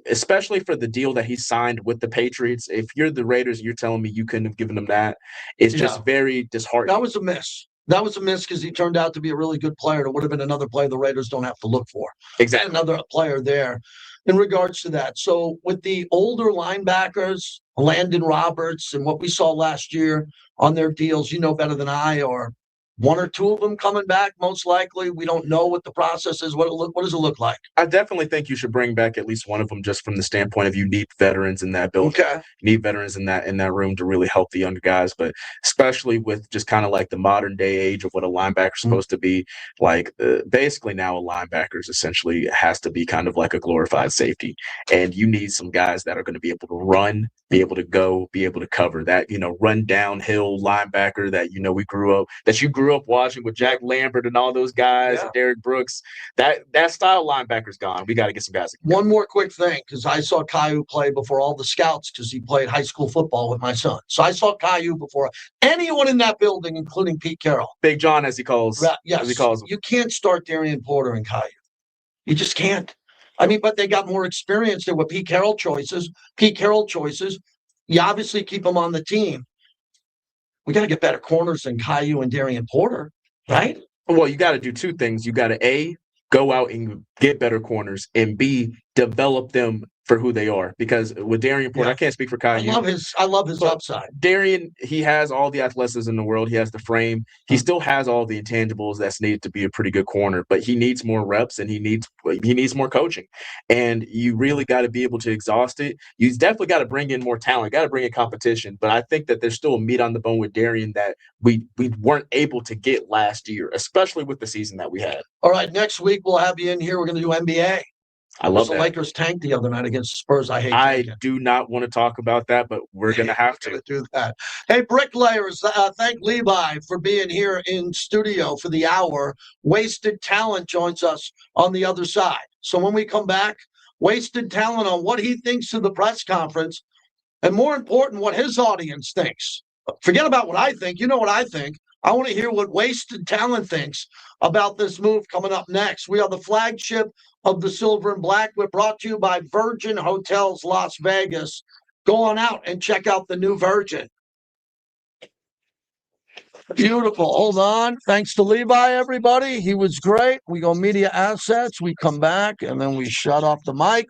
especially for the deal that he signed with the Patriots, if you're the Raiders, you're telling me you couldn't have given him that. It's just very disheartening. That was a miss. That was a miss because he turned out to be a really good player. It would have been another player the Raiders don't have to look for. Exactly. Another player there in regards to that. So with the older linebackers, Landon Roberts, and what we saw last year on their deals, you know better than I, or one or two of them coming back, most likely. We don't know what the process is. What does it look like? I definitely think you should bring back at least one of them, just from the standpoint of you need veterans in that building. Okay. You need veterans in that room to really help the younger guys, but especially with just kind of like the modern day age of what a linebacker is supposed to be. Like basically now a linebacker is essentially has to be kind of like a glorified safety, and you need some guys that are going to be able to run, be able to go, be able to cover that, run downhill linebacker that, you grew up watching with Jack Lambert and all those guys and Derek Brooks. That style linebacker's gone. We got to get some guys. One more quick thing, because I saw Caillou play before all the scouts because he played high school football with my son. So I saw Caillou before anyone in that building, including Pete Carroll. Big John, as he calls. Yes. As he calls him. You can't start Darian Porter and Caillou. You just can't. I mean, but they got more experience there with Pete Carroll choices. You obviously keep them on the team. We got to get better corners than Caillou and Darian Porter, right? Well, you got to do two things. You got to A, go out and get better corners, and B, develop them for who they are. Because with Darian Porter, I can't speak for Caillou. I love his upside. Darian, he has all the athleticism in the world. He has the frame. He still has all the intangibles that's needed to be a pretty good corner, but he needs more reps and he needs more coaching. And you really got to be able to exhaust it. You definitely got to bring in more talent, got to bring in competition. But I think that there's still a meat on the bone with Darian that we weren't able to get last year, especially with the season that we had. All right, next week we'll have you in here. We're going to do NBA. I love the that. Lakers tanked the other night against Spurs. I do not want to talk about that, but we're going to have to do that. Hey, bricklayers, thank Levi for being here in studio for the hour. Wasted Talent joins us on the other side. So when we come back, Wasted Talent on what he thinks of the press conference, and more important, what his audience thinks. Forget about what I think. You know what I think. I want to hear what Wasted Talent thinks about this move coming up next. We are the flagship of the Silver and Black. We're brought to you by Virgin Hotels Las Vegas. Go on out and check out the new Virgin. Beautiful. Hold on. Thanks to Levi, everybody. He was great. We go media assets. We come back, and then we shut off the mic.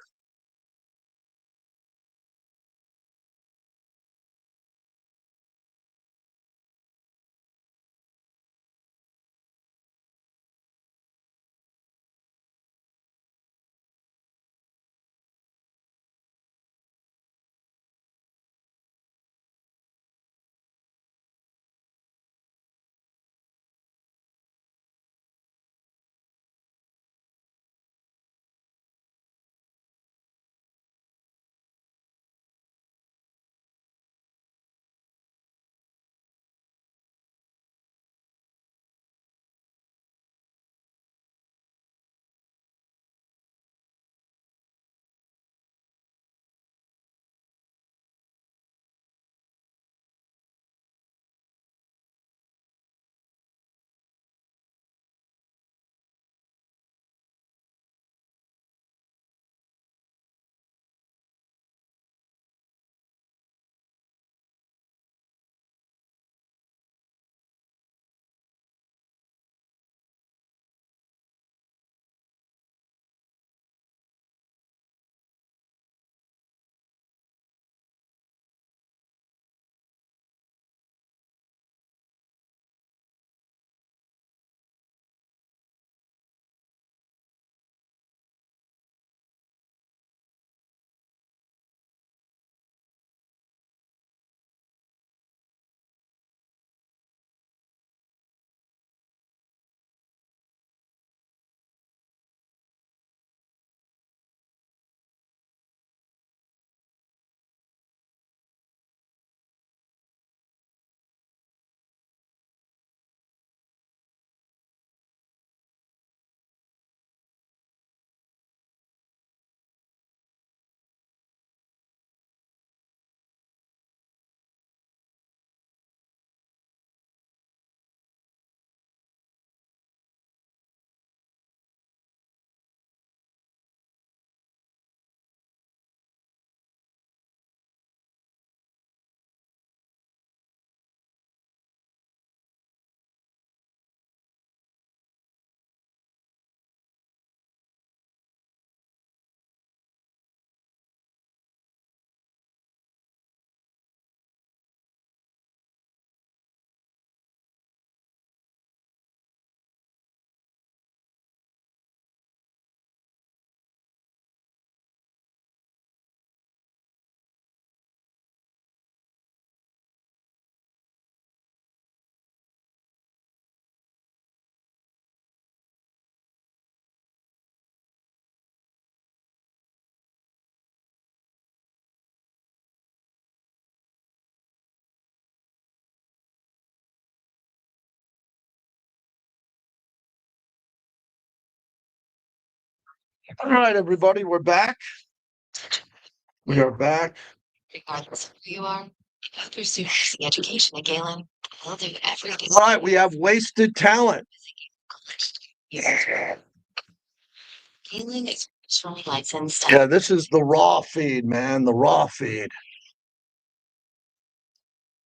All right, everybody, we're back. We are back. Regardless of who you are, go through the education at Galen. They'll do everything. All right, we have wasted talent. Galen is professionally licensed. Yeah, this is the raw feed, man. The raw feed.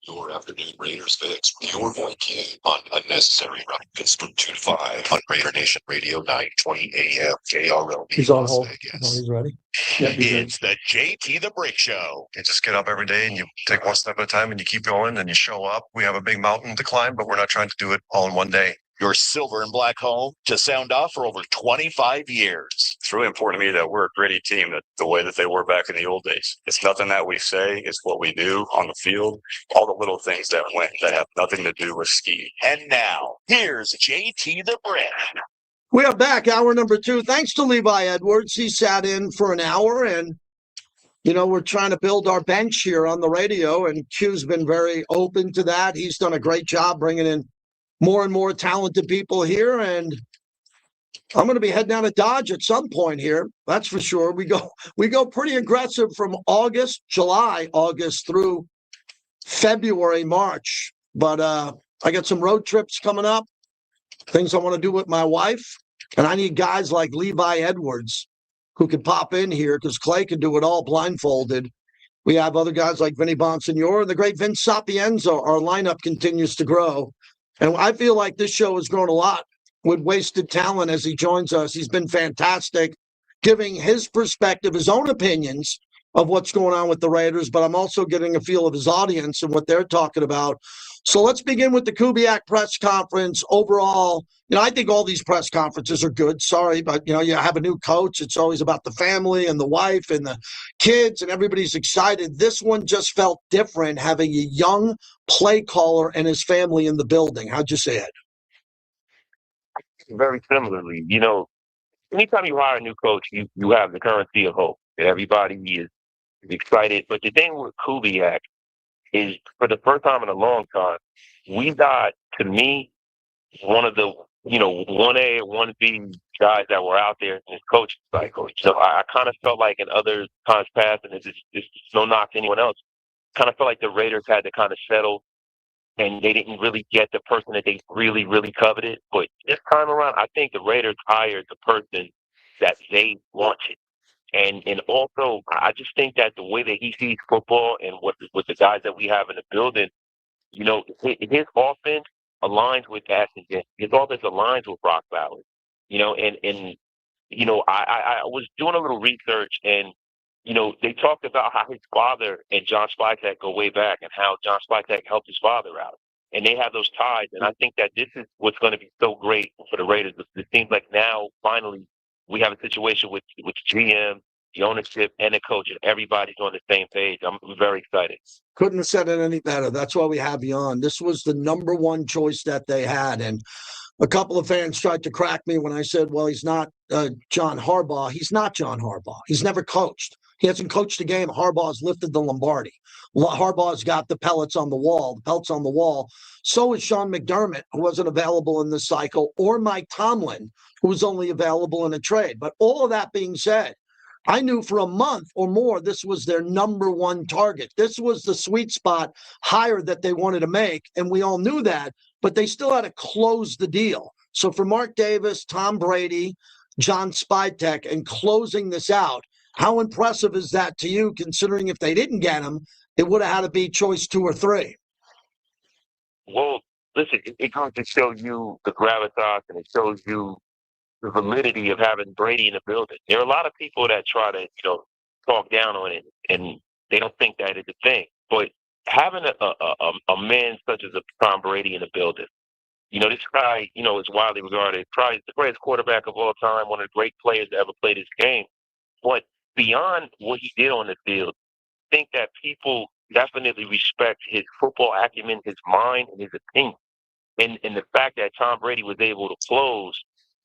Your afternoon Raiders fix. Your boy King on Unnecessary Rockets from 2 to 5 on Raider Nation Radio 920 AM KRLD. He's on Las hold. Vegas. Oh, he's ready. Yeah, he's ready. It's the JT the Brick Show. You just get up every day and you take one step at a time and you keep going and you show up. We have a big mountain to climb, but we're not trying to do it all in one day. Your silver and black home to sound off for over 25 years. It's really important to me that we're a gritty team, that the way that they were back in the old days. It's nothing that we say, it's what we do on the field. All the little things that went that have nothing to do with ski. And now, here's JT the Brick. We are back, hour number 2. Thanks to Levi Edwards. He sat in for an hour, and, we're trying to build our bench here on the radio, and Q's been very open to that. He's done a great job bringing in more and more talented people here, and I'm going to be heading down to Dodge at some point here. That's for sure. We go pretty aggressive from July, August through February, March. But I got some road trips coming up, things I want to do with my wife, and I need guys like Levi Edwards who can pop in here because Clay can do it all blindfolded. We have other guys like Vinny Bonsignore and the great Vince Sapienza. Our lineup continues to grow. And I feel like this show has grown a lot with wasted talent as he joins us. He's been fantastic, giving his perspective, his own opinions of what's going on with the Raiders, but I'm also getting a feel of his audience and what they're talking about. So let's begin with the Kubiak press conference. Overall, I think all these press conferences are good. Sorry, but, you have a new coach. It's always about the family and the wife and the kids, and everybody's excited. This one just felt different, having a young play caller and his family in the building. How'd you say it? Very similarly, anytime you hire a new coach, you have the currency of hope. Everybody is excited. But the thing with Kubiak is, for the first time in a long time, we got, to me, one of the 1A or 1B guys that were out there in this coaching cycle. So I kind of felt like in other times past, and it's no knock to anyone else, kind of felt like the Raiders had to kind of settle, and they didn't really get the person that they really, really coveted. But this time around, I think the Raiders hired the person that they wanted. And also, I just think that the way that he sees football and with the guys that we have in the building, his offense aligns with Ashton Jenkins. His offense aligns with Brock Bowers. I was doing a little research, and they talked about how his father and John Spytek go way back, and how John Spytek helped his father out, and they have those ties. And I think that this is what's going to be so great for the Raiders. It seems like now, finally, we have a situation with GM, the ownership, and the coach, and everybody's on the same page. I'm very excited. Couldn't have said it any better. That's why we have you on. This was the number one choice that they had. And a couple of fans tried to crack me when I said, well, he's not John Harbaugh. He's not John Harbaugh. He's never coached. He hasn't coached a game. Harbaugh's lifted the Lombardi. Harbaugh's got the pelts on the wall. So is Sean McDermott, who wasn't available in this cycle, or Mike Tomlin, who was only available in a trade. But all of that being said, I knew for a month or more this was their number one target. This was the sweet spot hire that they wanted to make, and we all knew that, but they still had to close the deal. So for Mark Davis, Tom Brady, John Spytek, and closing this out, how impressive is that to you, considering if they didn't get him, it would have had to be choice 2 or 3? Well, listen, it goes to show you the gravitas, and it shows you the validity of having Brady in the building. There are a lot of people that try to, talk down on it, and they don't think that is a thing. But having a man such as a Tom Brady in the building, this guy, is widely regarded probably the greatest quarterback of all time, one of the great players that ever played this game. But beyond what he did on the field, I think that people definitely respect his football acumen, his mind, and his opinion. And the fact that Tom Brady was able to close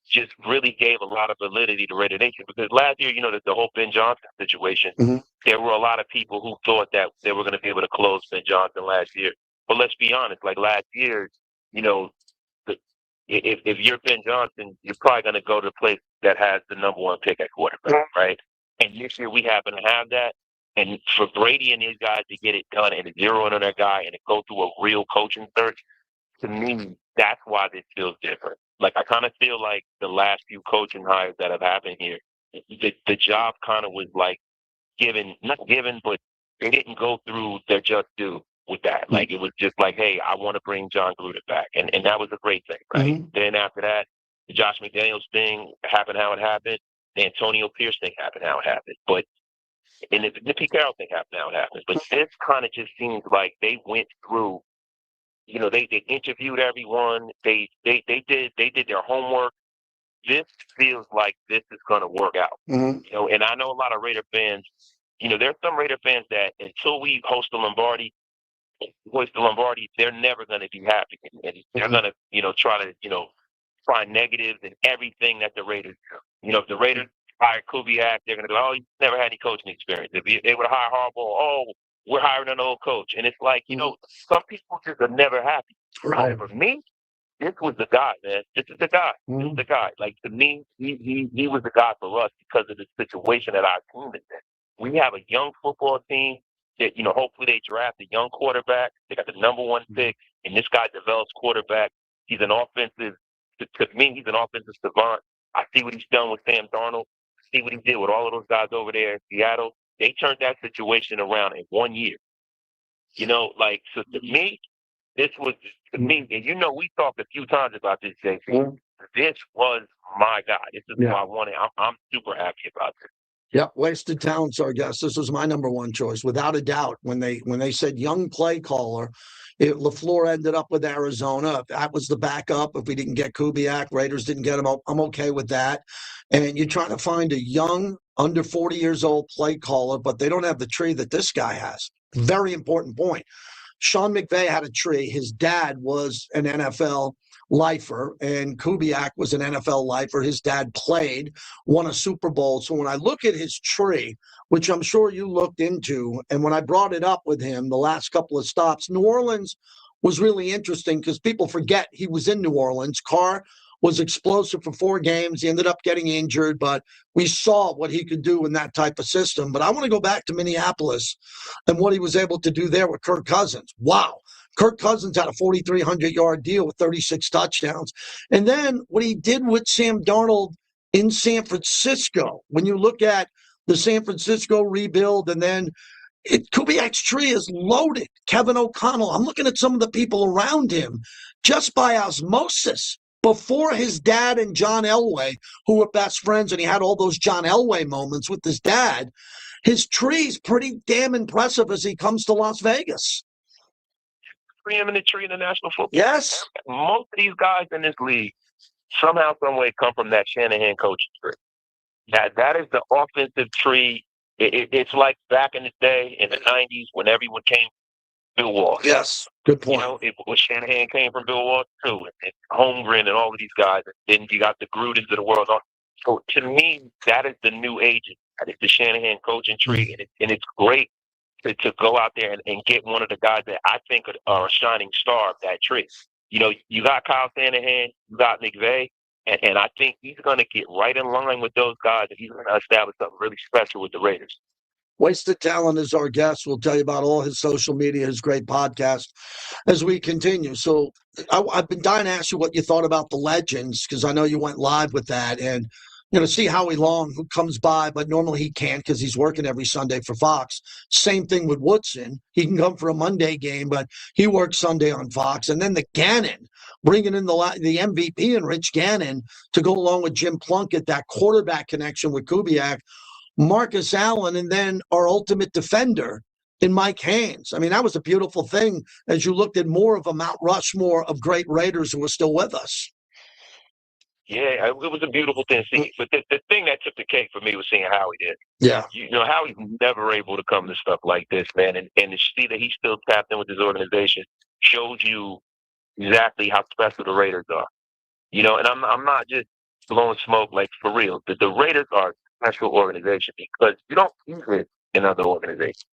just really gave a lot of validity to Raider Nation. Because last year, the whole Ben Johnson situation, there were a lot of people who thought that they were going to be able to close Ben Johnson last year. But let's be honest, like last year, if you're Ben Johnson, you're probably going to go to the place that has the number one pick at quarterback, right? And this year we happen to have that. And for Brady and these guys to get it done and to zero in on their guy and to go through a real coaching search, to me, that's why this feels different. Like, I kind of feel like the last few coaching hires that have happened here, the job kind of was like not given, but they didn't go through their just due with that. Like, it was just like, hey, I want to bring John Gruden back. And that was a great thing, right? Then after that, the Josh McDaniels thing happened how it happened. The Antonio Pierce thing happened how it happened. But and the Pete Carroll thing happened how it happened. But this kind of just seems like they went through, they interviewed everyone. They did their homework. This feels like this is going to work out. And I know a lot of Raider fans, there's some Raider fans that until we host the Lombardi, they're never going to be happy. And they're going to, try to, find negatives in everything that the Raiders do. If the Raiders hire Kubiak, they're going to go, oh, he's never had any coaching experience. If they would hire Harbaugh, oh, we're hiring an old coach. And it's like, some people just are never happy. Right. For me, this was the guy, man. This is the guy. This is the guy. Like, to me, he was the guy for us because of the situation that our team is in. We have a young football team that, hopefully they draft a young quarterback. They got the number one pick, and this guy develops quarterback. He's an offensive, to me, he's an offensive savant. I see what he's done with Sam Darnold. I see what he did with all of those guys over there in Seattle. They turned that situation around in 1 year. So to me, this was, to me, and we talked a few times about this, JC. This was my guy. This is who I wanted. I'm super happy about this. Yep, wasted talent's our guest. This was my number one choice, without a doubt. When they said young play caller, LaFleur ended up with Arizona. If that was the backup, if we didn't get Kubiak, Raiders didn't get him, I'm okay with that. And you're trying to find a young, under 40 years old play caller, but they don't have the tree that this guy has. Very important point. Sean McVay had a tree. His dad was an NFL lifer, and Kubiak was an NFL lifer. His dad played, won a Super Bowl. So when I look at his tree, which I'm sure you looked into, and when I brought it up with him the last couple of stops, New Orleans was really interesting because people forget he was in New Orleans. Carr was explosive for 4 games. He ended up getting injured, but we saw what he could do in that type of system. But I want to go back to Minneapolis and what he was able to do there with Kirk Cousins. Wow. Kirk Cousins had a 4,300-yard deal with 36 touchdowns. And then what he did with Sam Darnold in San Francisco, when you look at the San Francisco rebuild, and then Kubiak's tree is loaded. Kevin O'Connell, I'm looking at some of the people around him just by osmosis. Before his dad and John Elway, who were best friends, and he had all those John Elway moments with his dad, his tree's pretty damn impressive as he comes to Las Vegas. Preeminent tree in the National Football. Yes. Most of these guys in this league somehow, some way come from that Shanahan coaching tree. That is the offensive tree. It's like back in the day in the 90s when everyone came from Bill Walsh. Yes. Good point. Shanahan came from Bill Walsh too, and Holmgren and all of these guys. And then you got the Grudens of the world. So to me, that is the new agent. That is the Shanahan coaching tree, and it's great to go out there and get one of the guys that I think are a shining star of that tree. You got Kyle Shanahan, you got McVay, and I think he's going to get right in line with those guys, and he's going to establish something really special with the Raiders. Wasted Talent is our guest. We'll tell you about all his social media, his great podcast as we continue. So I've been dying to ask you what you thought about the Legends, because I know you went live with that, and see Howie Long, who comes by, but normally he can't because he's working every Sunday for Fox. Same thing with Woodson. He can come for a Monday game, but he works Sunday on Fox. And then the Gannon, bringing in the MVP and Rich Gannon to go along with Jim Plunkett, that quarterback connection with Kubiak, Marcus Allen, and then our ultimate defender in Mike Haynes. I mean, that was a beautiful thing as you looked at more of a Mount Rushmore of great Raiders who are still with us. Yeah, it was a beautiful thing to see. But the thing that took the cake for me was seeing Howie did. Yeah. Howie's never able to come to stuff like this, man. And to see that he's still tapped in with his organization shows you exactly how special the Raiders are. And I'm not just blowing smoke, like, for real. The Raiders are a special organization because you don't see it in other organizations.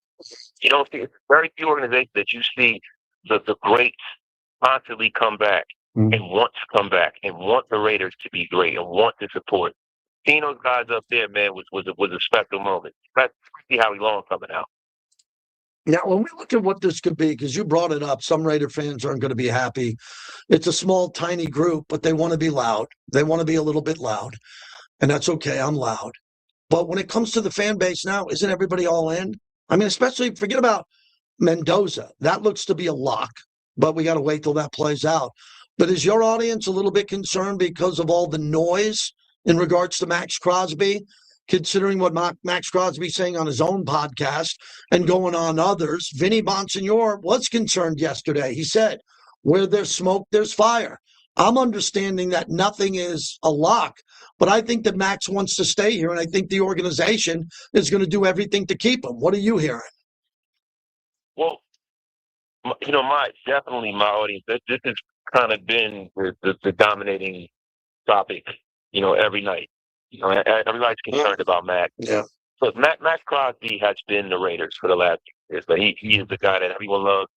You don't see it's very few organizations that you see the greats constantly come back and want to come back and want the Raiders to be great and want to support. Seeing those guys up there, man, was a special moment. Let's see how long coming out. Now, when we look at what this could be, because you brought it up, some Raider fans aren't going to be happy. It's a small, tiny group, but they want to be loud. They want to be a little bit loud, and that's okay. I'm loud. But when it comes to the fan base now, isn't everybody all in? I mean, especially forget about Mendoza. That looks to be a lock, but we got to wait till that plays out. But is your audience a little bit concerned because of all the noise in regards to Max Crosby, considering what Max Crosby saying on his own podcast and going on others? Vinny Bonsignor was concerned yesterday. He said, where there's smoke, there's fire. I'm understanding that nothing is a lock, but I think that Max wants to stay here, and I think the organization is going to do everything to keep him. What are you hearing? Well, definitely my audience. This has kind of been the dominating topic, every night. Everybody's concerned about Max. Yeah. Look, Max Crosby has been the Raiders for the last years, but he is the guy that everyone loves.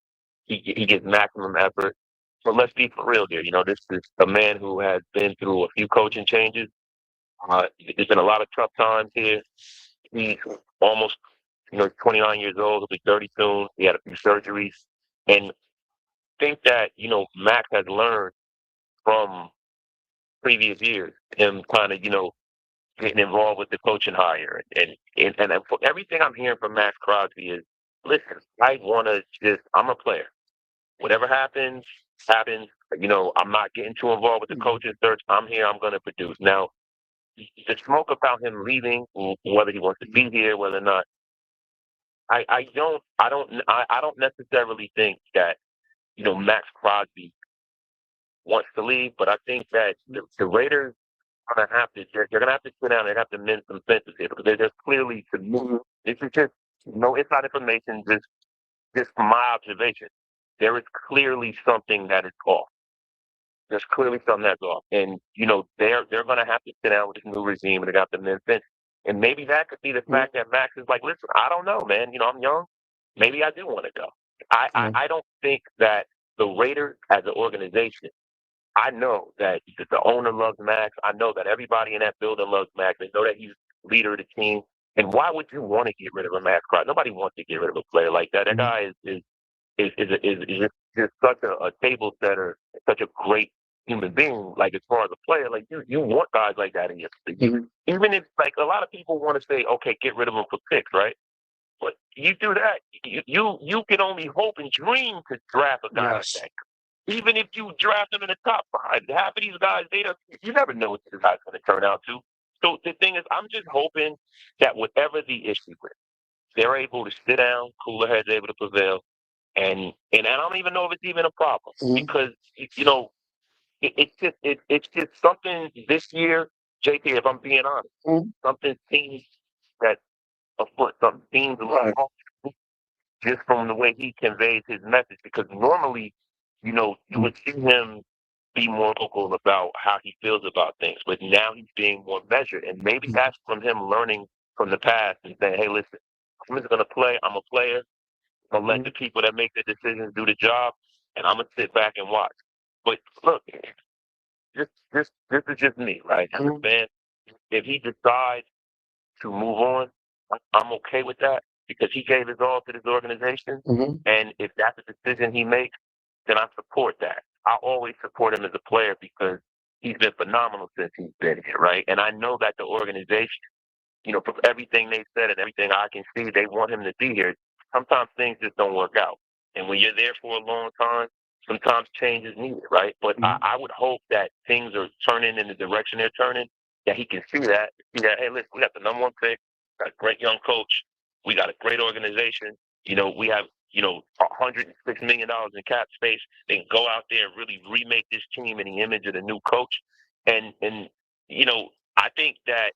He gives maximum effort. But let's be for real here. This is a man who has been through a few coaching changes. There's been a lot of tough times here. He's almost, 29 years old. He'll be 30 soon. He had a few surgeries. And think that, Max has learned from previous years, him kind of, getting involved with the coaching hire. And for everything I'm hearing from Max Crosby is, listen, I'm a player. Whatever happens, happens. I'm not getting too involved with the coaching search. I'm here. I'm going to produce. Now, the smoke about him leaving, whether he wants to be here, whether or not, I don't necessarily think that, Max Crosby wants to leave, but I think that the Raiders are gonna have to they're gonna have to sit down and have to mend some fences here because there's clearly this is just no inside information, just from my observation. There is clearly something that is off. There's clearly something that's off. And they're gonna have to sit down with this new regime and they got to mend fences. And maybe that could be the fact that Max is like, listen, I don't know, man. I'm young. Maybe I do want to go. I don't think that the Raiders as an organization, I know that the owner loves Max. I know that everybody in that building loves Max. They know that he's leader of the team. And why would you want to get rid of a Max Crosby? Nobody wants to get rid of a player like that. That guy is just such a table setter, such a great human being. Like as far as a player, like you want guys like that in your team. Even if like a lot of people want to say, okay, get rid of him for picks, right? But you do that, you can only hope and dream to draft a guy like that. Even if you draft them in the top 5, half of these guys, you never know what this guy's going to turn out to. So the thing is, I'm just hoping that whatever the issue is, they're able to sit down, cooler heads able to prevail, and I don't even know if it's even a problem because it's just something this year, JT. If I'm being honest, something seems that afoot, something seems a little off just from the way he conveys his message. Because normally, you would see him be more vocal about how he feels about things, but now he's being more measured, and maybe that's from him learning from the past and saying, "Hey, listen, I'm just gonna play. I'm a player. I'm gonna let the people that make the decisions do the job, and I'm gonna sit back and watch." But look, this is just me, right? As a fan, if he decides to move on, I'm okay with that because he gave his all to this organization, and if that's a decision he makes, then I support that. I always support him as a player because he's been phenomenal since he's been here, right? And I know that the organization, from everything they said and everything I can see, they want him to be here. Sometimes things just don't work out. And when you're there for a long time, sometimes change is needed, right? But I would hope that things are turning in the direction they're turning, that he can see that, hey, listen, we got the number 1 pick, got a great young coach, we got a great organization, we have $106 million in cap space. They can go out there and really remake this team in the image of the new coach. And I think that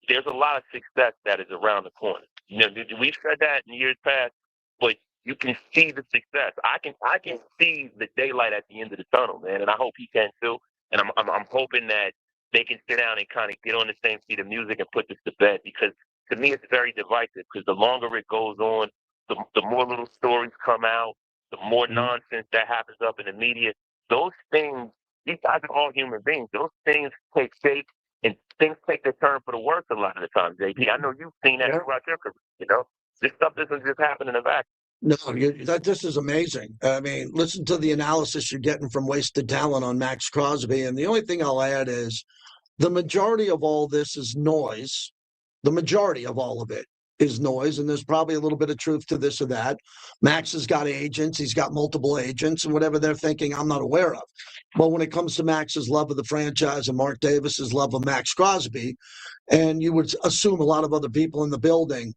there's a lot of success that is around the corner. We've said that in years past, but you can see the success. I can see the daylight at the end of the tunnel, man, and I hope he can too. And I'm hoping that they can sit down and kind of get on the same sheet of music and put this to bed, because to me it's very divisive. Because the longer it goes on, the more little stories come out, the more nonsense that happens up in the media. those things, these guys are all human beings. Those things take shape and things take their turn for the worse a lot of the time, JP. I know you've seen that throughout your career, you know? This stuff doesn't just happen in a vacuum. No, this is amazing. I mean, listen to the analysis you're getting from Wasted Talent on Max Crosby. And the only thing I'll add is the majority of all this is noise. The majority of all of it is noise. And there's probably a little bit of truth to this or that. Max has got agents. He's got multiple agents, and whatever they're thinking, I'm not aware of. But when it comes to Max's love of the franchise and Mark Davis's love of Max Crosby, and you would assume a lot of other people in the building,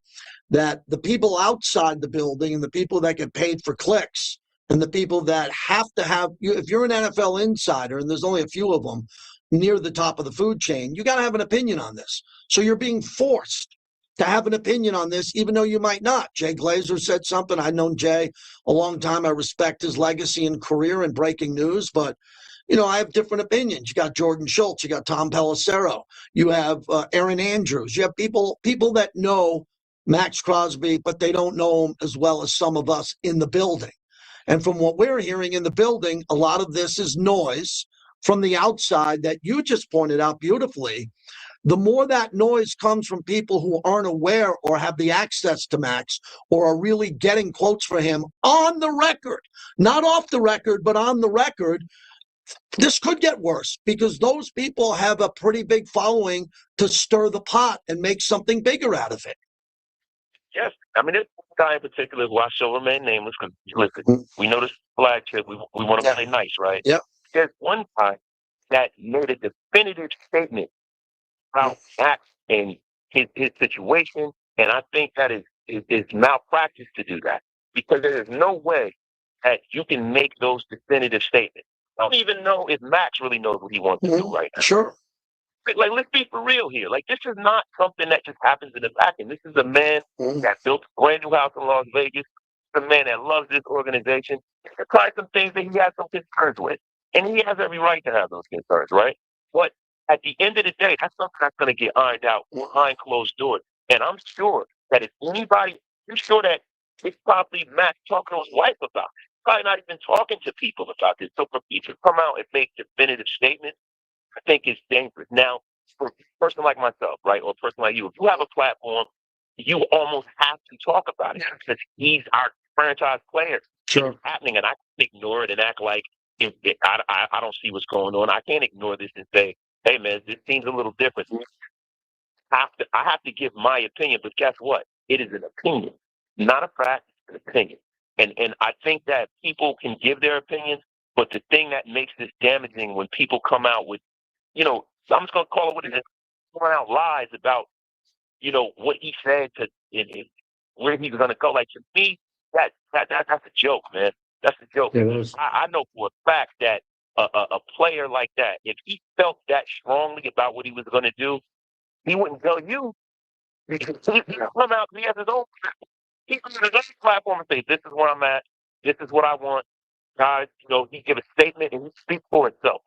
that the people outside the building and the people that get paid for clicks and the people that have to have, if you're an NFL insider, and there's only a few of them near the top of the food chain, you got to have an opinion on this. So you're being forced to have an opinion on this, even though you might not. Jay Glazer said something. I've known Jay a long time. I respect his legacy and career in breaking news, but you know, I have different opinions. You got Jordan Schultz, you got Tom Pelissero, you have Aaron Andrews, you have people that know Max Crosby, but they don't know him as well as some of us in the building. And from what we're hearing in the building, a lot of this is noise from the outside that you just pointed out beautifully. The more that noise comes from people who aren't aware or have the access to Max or are really getting quotes for him on the record, not off the record, but on the record, this could get worse because those people have a pretty big following to stir the pot and make something bigger out of it. Yes. I mean, this guy in particular who I shall remain nameless because, listen, we know this flagship. We want to play nice, right? Yep. There's one guy that made a definitive statement about Max and his situation, and I think that is malpractice to do that because there is no way that you can make those definitive statements. I don't even know if Max really knows what he wants to do right now. Sure. Like, let's be for real here. Like, this is not something that just happens in a vacuum. This is a man that built a brand new house in Las Vegas. A man that loves this organization. There's probably some things that he has some concerns with. And he has every right to have those concerns, right? But at the end of the day, that's something that's going to get ironed out behind closed doors. And I'm sure that if anybody, I'm sure that it's probably Max talking to his wife about it. Probably not even talking to people about this. So for people to come out and make definitive statements, I think it's dangerous. Now, for a person like myself, right, or a person like you, if you have a platform, you almost have to talk about it because he's our franchise player. Sure. It's happening, and I can ignore it and act like I don't see what's going on. I can't ignore this and say, hey, man, this seems a little different. I have to give my opinion, but guess what? It is an opinion, not a fact, it's an opinion. And I think that people can give their opinions, but the thing that makes this damaging when people come out with, you know, I'm just going to call it what it is, throwing out lies about, you know, what he said to where he was going to go. Like, to me, that's a joke, man. That's a joke. I know for a fact that a player like that, if he felt that strongly about what he was going to do, he wouldn't tell you. He come out, he has his own platform. He comes to his own platform and say, this is where I'm at. This is what I want. Guys, you know, he give a statement and he speaks for himself.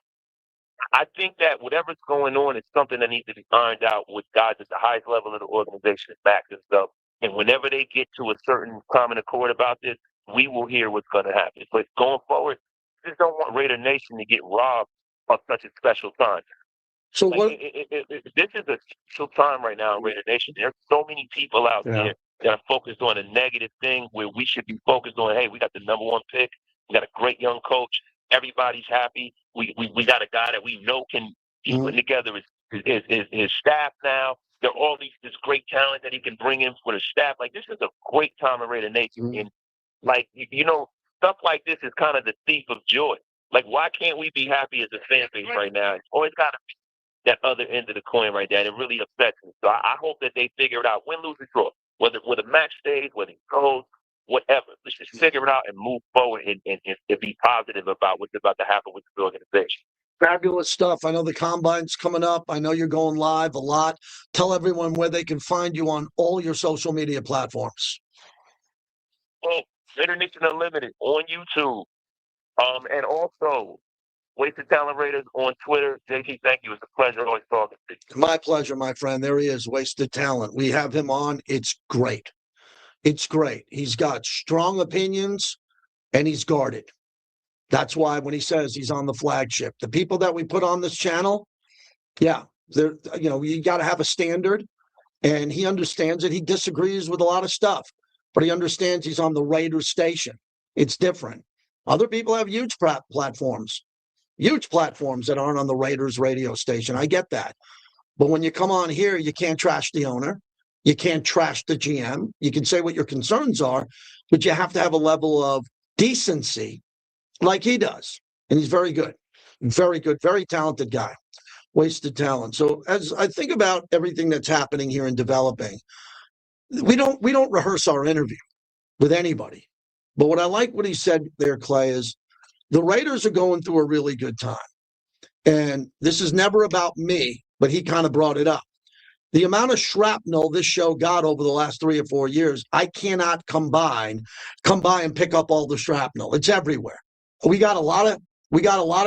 I think that whatever's going on is something that needs to be ironed out with guys at the highest level of the organization, back and stuff. And whenever they get to a certain common accord about this, we will hear what's going to happen. But going forward, just don't want Raider Nation to get robbed of such a special time. So like, what? This is a special time right now in Raider Nation. There's so many people out there that are focused on a negative thing where we should be focused on, hey, we got the number one pick. We got a great young coach. Everybody's happy. We got a guy that we know can keep putting together his staff now. There are all this great talent that he can bring in for the staff. Like, this is a great time in Raider Nation. And, like, you know, stuff like this is kind of the thief of joy. Like, why can't we be happy as a fan base right now? It's always got to be that other end of the coin right there. And it really upsets me. So I hope that they figure it out. Win, lose, or draw. Whether Max stays, whether he goes, whatever. Let's just figure it out and move forward and be positive about what's about to happen with the organization. Fabulous stuff. I know the Combine's coming up. I know you're going live a lot. Tell everyone where they can find you on all your social media platforms. Well, Raider Nation Unlimited on YouTube. And also, Wasted Talent Raiders on Twitter. JT, thank you. It's a pleasure always talking to you. My pleasure, my friend. There he is, Wasted Talent. We have him on. It's great. It's great. He's got strong opinions, and he's guarded. That's why when he says he's on the flagship, the people that we put on this channel, yeah, they're, you got to have a standard, and he understands it. He disagrees with a lot of stuff, but he understands he's on the Raiders station. It's different. Other people have huge platforms that aren't on the Raiders radio station. I get that. But when you come on here, you can't trash the owner. You can't trash the GM. You can say what your concerns are, but you have to have a level of decency like he does. And he's very good, very talented guy. Wasted talent. So as I think about everything that's happening here in developing, we don't rehearse our interview with anybody. But what he said there, Clay, is the Raiders are going through a really good time. And this is never about me, but he kind of brought it up. The amount of shrapnel this show got over the last 3 or 4 years, I cannot come by and pick up all the shrapnel. It's everywhere. We got a lot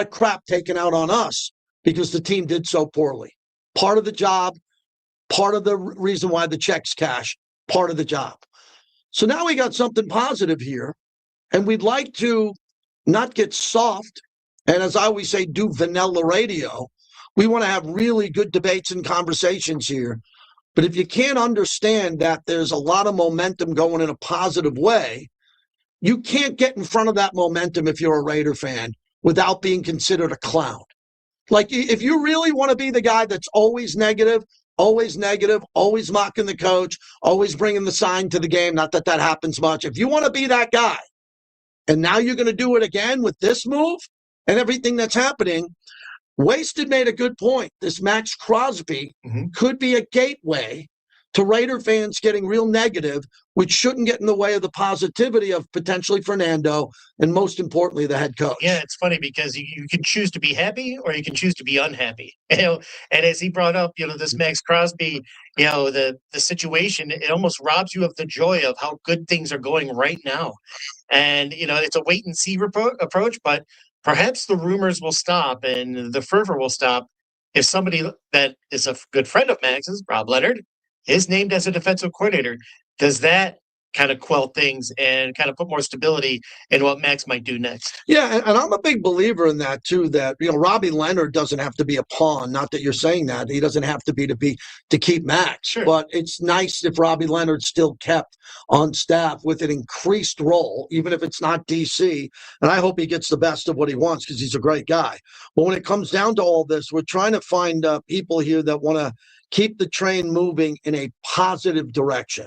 of crap taken out on us because the team did so poorly. Part of the job, part of the reason why the checks cash, part of the job. So now we got something positive here, and we'd like to not get soft, and as I always say, do vanilla radio. We want to have really good debates and conversations here. But if you can't understand that there's a lot of momentum going in a positive way, you can't get in front of that momentum if you're a Raider fan without being considered a clown. Like, if you really want to be the guy that's always negative, always mocking the coach, always bringing the sign to the game, not that that happens much. If you want to be that guy, and now you're going to do it again with this move and everything that's happening, Wasted made a good point. This Max Crosby could be a gateway to Raider fans getting real negative, which shouldn't get in the way of the positivity of potentially Fernando and, most importantly, the head coach. Yeah, it's funny because you can choose to be happy or you can choose to be unhappy. And as he brought up, this Max Crosby, the situation, it almost robs you of the joy of how good things are going right now. And, it's a wait and see approach, but perhaps the rumors will stop and the fervor will stop if somebody that is a good friend of Max's, Rob Leonard, is named as a defensive coordinator. Does that kind of quell things and kind of put more stability in what Max might do next? Yeah, and I'm a big believer in that too, that Robbie Leonard doesn't have to be a pawn. Not that you're saying that. He doesn't have to be to keep Max. Sure. But it's nice if Robbie Leonard's still kept on staff with an increased role, even if it's not DC. And I hope he gets the best of what he wants because he's a great guy. But when it comes down to all this, we're trying to find people here that want to keep the train moving in a positive direction.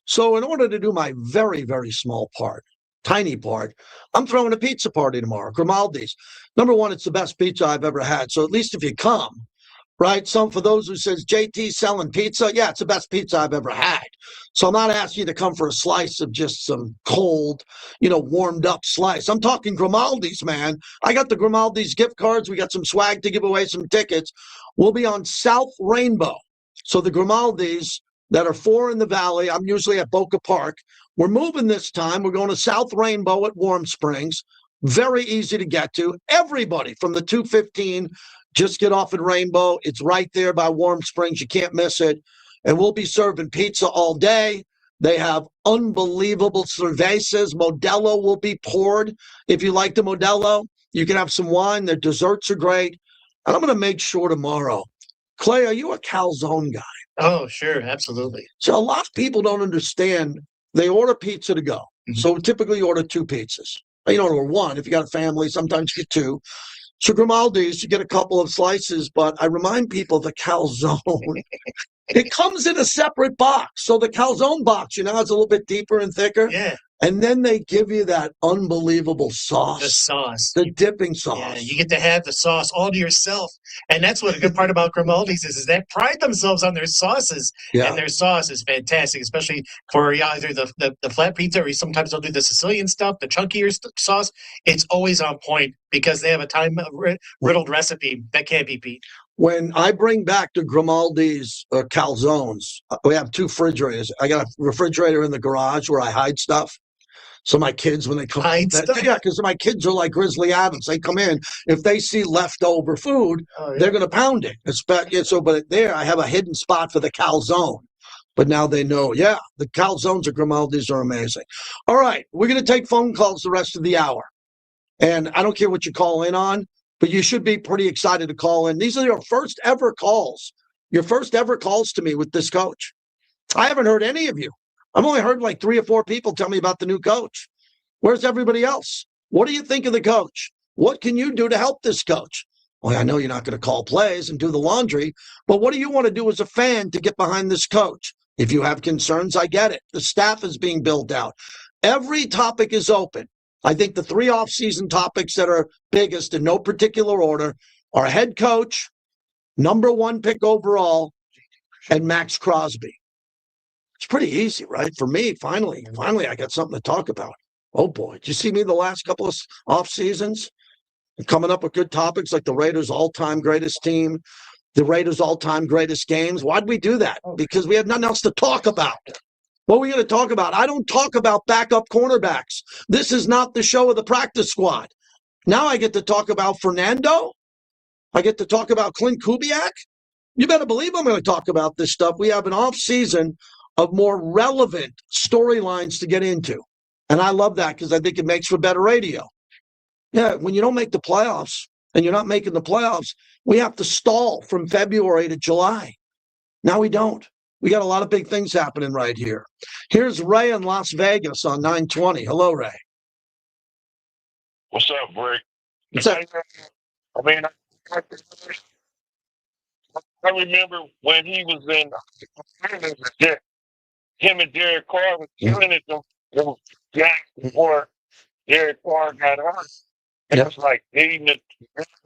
So in order to do my very, very small part, tiny part, I'm throwing a pizza party tomorrow, Grimaldi's. Number one, it's the best pizza I've ever had. So at least if you come, right? For those who says, JT selling pizza, yeah, it's the best pizza I've ever had. So I'm not asking you to come for a slice of just some cold, warmed up slice. I'm talking Grimaldi's, man. I got the Grimaldi's gift cards. We got some swag to give away, some tickets. We'll be on South Rainbow. So the Grimaldi's that are 4 in the Valley. I'm usually at Boca Park. We're moving this time. We're going to South Rainbow at Warm Springs. Very easy to get to. Everybody from the 215, just get off at Rainbow. It's right there by Warm Springs. You can't miss it. And we'll be serving pizza all day. They have unbelievable cervezas. Modelo will be poured. If you like the Modelo, you can have some wine. Their desserts are great. And I'm going to make sure tomorrow. Clay, are you a calzone guy? Oh, sure. Absolutely. So a lot of people don't understand. They order pizza to go. Mm-hmm. So typically you order 2 pizzas. You don't order 1. If you got a family, sometimes you get 2. So Grimaldi's, you get a couple of slices, but I remind people the calzone, it comes in a separate box. So the calzone box, it's a little bit deeper and thicker. Yeah. And then they give you that unbelievable sauce. The sauce. The dipping sauce. Yeah, you get to have the sauce all to yourself. And that's what a good part about Grimaldi's is they pride themselves on their sauces. Yeah. And their sauce is fantastic, especially for either the flat pizza or sometimes they'll do the Sicilian stuff, the chunkier sauce. It's always on point because they have a time-riddled recipe that can't be beat. When I bring back the Grimaldi's calzones, we have 2 refrigerators. I got a refrigerator in the garage where I hide stuff. So my kids, when they come in, yeah, because my kids are like Grizzly Adams. They come in. If they see leftover food, they're going to pound it. But there, I have a hidden spot for the calzone. But now they know, yeah, the calzones at Grimaldi's are amazing. All right, we're going to take phone calls the rest of the hour. And I don't care what you call in on, but you should be pretty excited to call in. These are your first ever calls to me with this coach. I haven't heard any of you. I've only heard like 3 or 4 people tell me about the new coach. Where's everybody else? What do you think of the coach? What can you do to help this coach? Well, I know you're not going to call plays and do the laundry, but what do you want to do as a fan to get behind this coach? If you have concerns, I get it. The staff is being built out. Every topic is open. I think the 3 off-season topics that are biggest in no particular order are head coach, number 1 pick overall, and Max Crosby. It's pretty easy, right? For me, finally, I got something to talk about. Oh, boy. Did you see me the last couple of off seasons? Coming up with good topics like the Raiders' all-time greatest team, the Raiders' all-time greatest games. Why'd we do that? Because we had nothing else to talk about. What are we going to talk about? I don't talk about backup cornerbacks. This is not the show of the practice squad. Now I get to talk about Fernando. I get to talk about Klint Kubiak. You better believe I'm going to talk about this stuff. We have an off season of more relevant storylines to get into. And I love that because I think it makes for better radio. Yeah, when you don't make the playoffs and you're not making the playoffs, we have to stall from February to July. Now we don't. We got a lot of big things happening right here. Here's Ray in Las Vegas on 920. Hello, Ray. What's up, Rick? What's up? I mean, I remember when he was in him and Derek Carr was killing it. Them Jacks before Derek Carr got hurt. It was like leading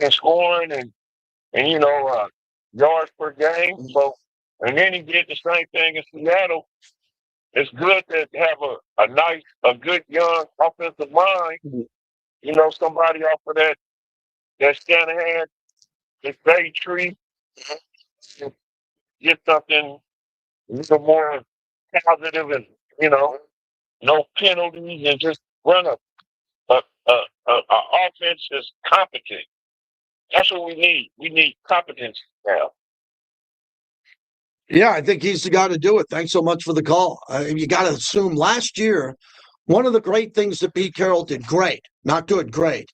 and scoring and yards per game. So, and then he did the same thing in Seattle. It's good to have a good young offensive mind. Somebody off of that Shanahan, the Bay Tree, get something a little more positive and no penalties and just run a offense that's competent. That's what we need. We need competence now. Yeah, I think he's the guy to do it. Thanks so much for the call. You got to assume last year, one of the great things that Pete Carroll did, great, not good, great,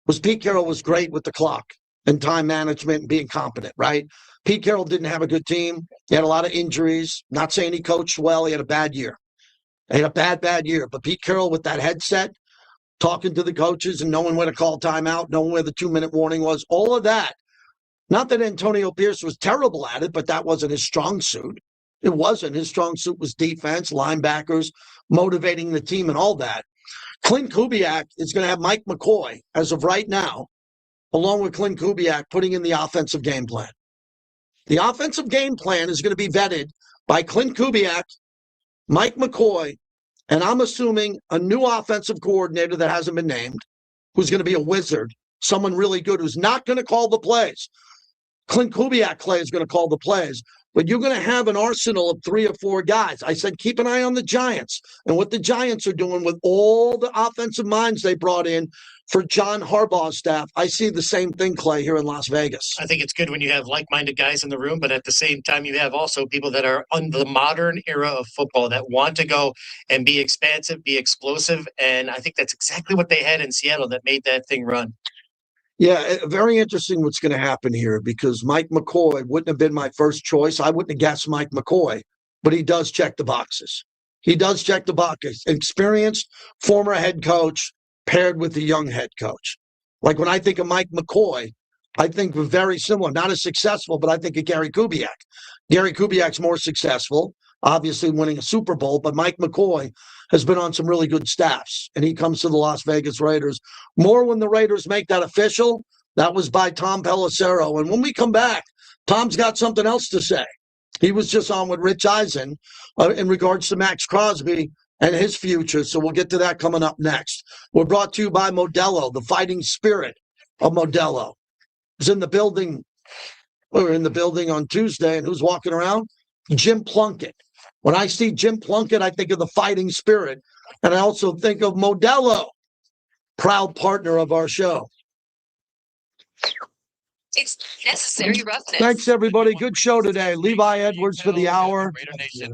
was Pete Carroll was great with the clock and time management and being competent, right? Pete Carroll didn't have a good team. He had a lot of injuries. Not saying he coached well. He had a bad year. He had a bad year. But Pete Carroll with that headset, talking to the coaches and knowing where to call timeout, knowing where the 2-minute warning was, all of that. Not that Antonio Pierce was terrible at it, but that wasn't his strong suit. It wasn't. His strong suit was defense, linebackers, motivating the team and all that. Klint Kubiak is going to have Mike McCoy, as of right now, along with Klint Kubiak, putting in the offensive game plan. The offensive game plan is going to be vetted by Klint Kubiak, Mike McCoy, and I'm assuming a new offensive coordinator that hasn't been named, who's going to be a wizard, someone really good who's not going to call the plays. Klint Kubiak is going to call the plays, but you're going to have an arsenal of 3 or 4 guys. I said, keep an eye on the Giants and what the Giants are doing with all the offensive minds they brought in for John Harbaugh's staff. I see the same thing, Clay, here in Las Vegas. I think it's good when you have like-minded guys in the room, but at the same time, you have also people that are on the modern era of football that want to go and be expansive, be explosive, and I think that's exactly what they had in Seattle that made that thing run. Yeah, very interesting what's going to happen here because Mike McCoy wouldn't have been my first choice. I wouldn't have guessed Mike McCoy, but he does check the boxes. He does check the boxes. Experienced former head coach paired with the young head coach. Like when I think of Mike McCoy, I think very similar, not as successful, but I think of Gary Kubiak. Gary Kubiak's more successful, obviously winning a Super Bowl, but Mike McCoy has been on some really good staffs, and he comes to the Las Vegas Raiders. More when the Raiders make that official. That was by Tom Pelissero. And when we come back, Tom's got something else to say. He was just on with Rich Eisen in regards to Max Crosby and his future, so we'll get to that coming up next. We're brought to you by Modelo, the fighting spirit of Modelo. Was in the building. We were in the building on Tuesday, and who's walking around? Jim Plunkett. When I see Jim Plunkett, I think of the fighting spirit, and I also think of Modelo, proud partner of our show. It's necessary roughness. Thanks, everybody. Good show today. Levi Edwards for the hour.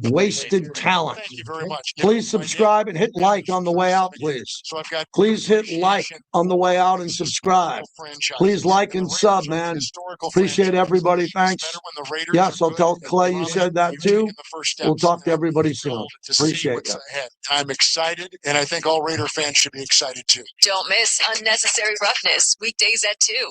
Wasted talent. Thank you very much. Please subscribe and hit like on the way out, please. So I've got Please hit like on the way out and subscribe. Please like and sub, man. Appreciate everybody. Thanks. Yes, I'll tell Clay you said that too. We'll talk to everybody soon. Appreciate it. I'm excited, and I think all Raider fans should be excited too. Don't miss Unnecessary Roughness, weekdays at 2.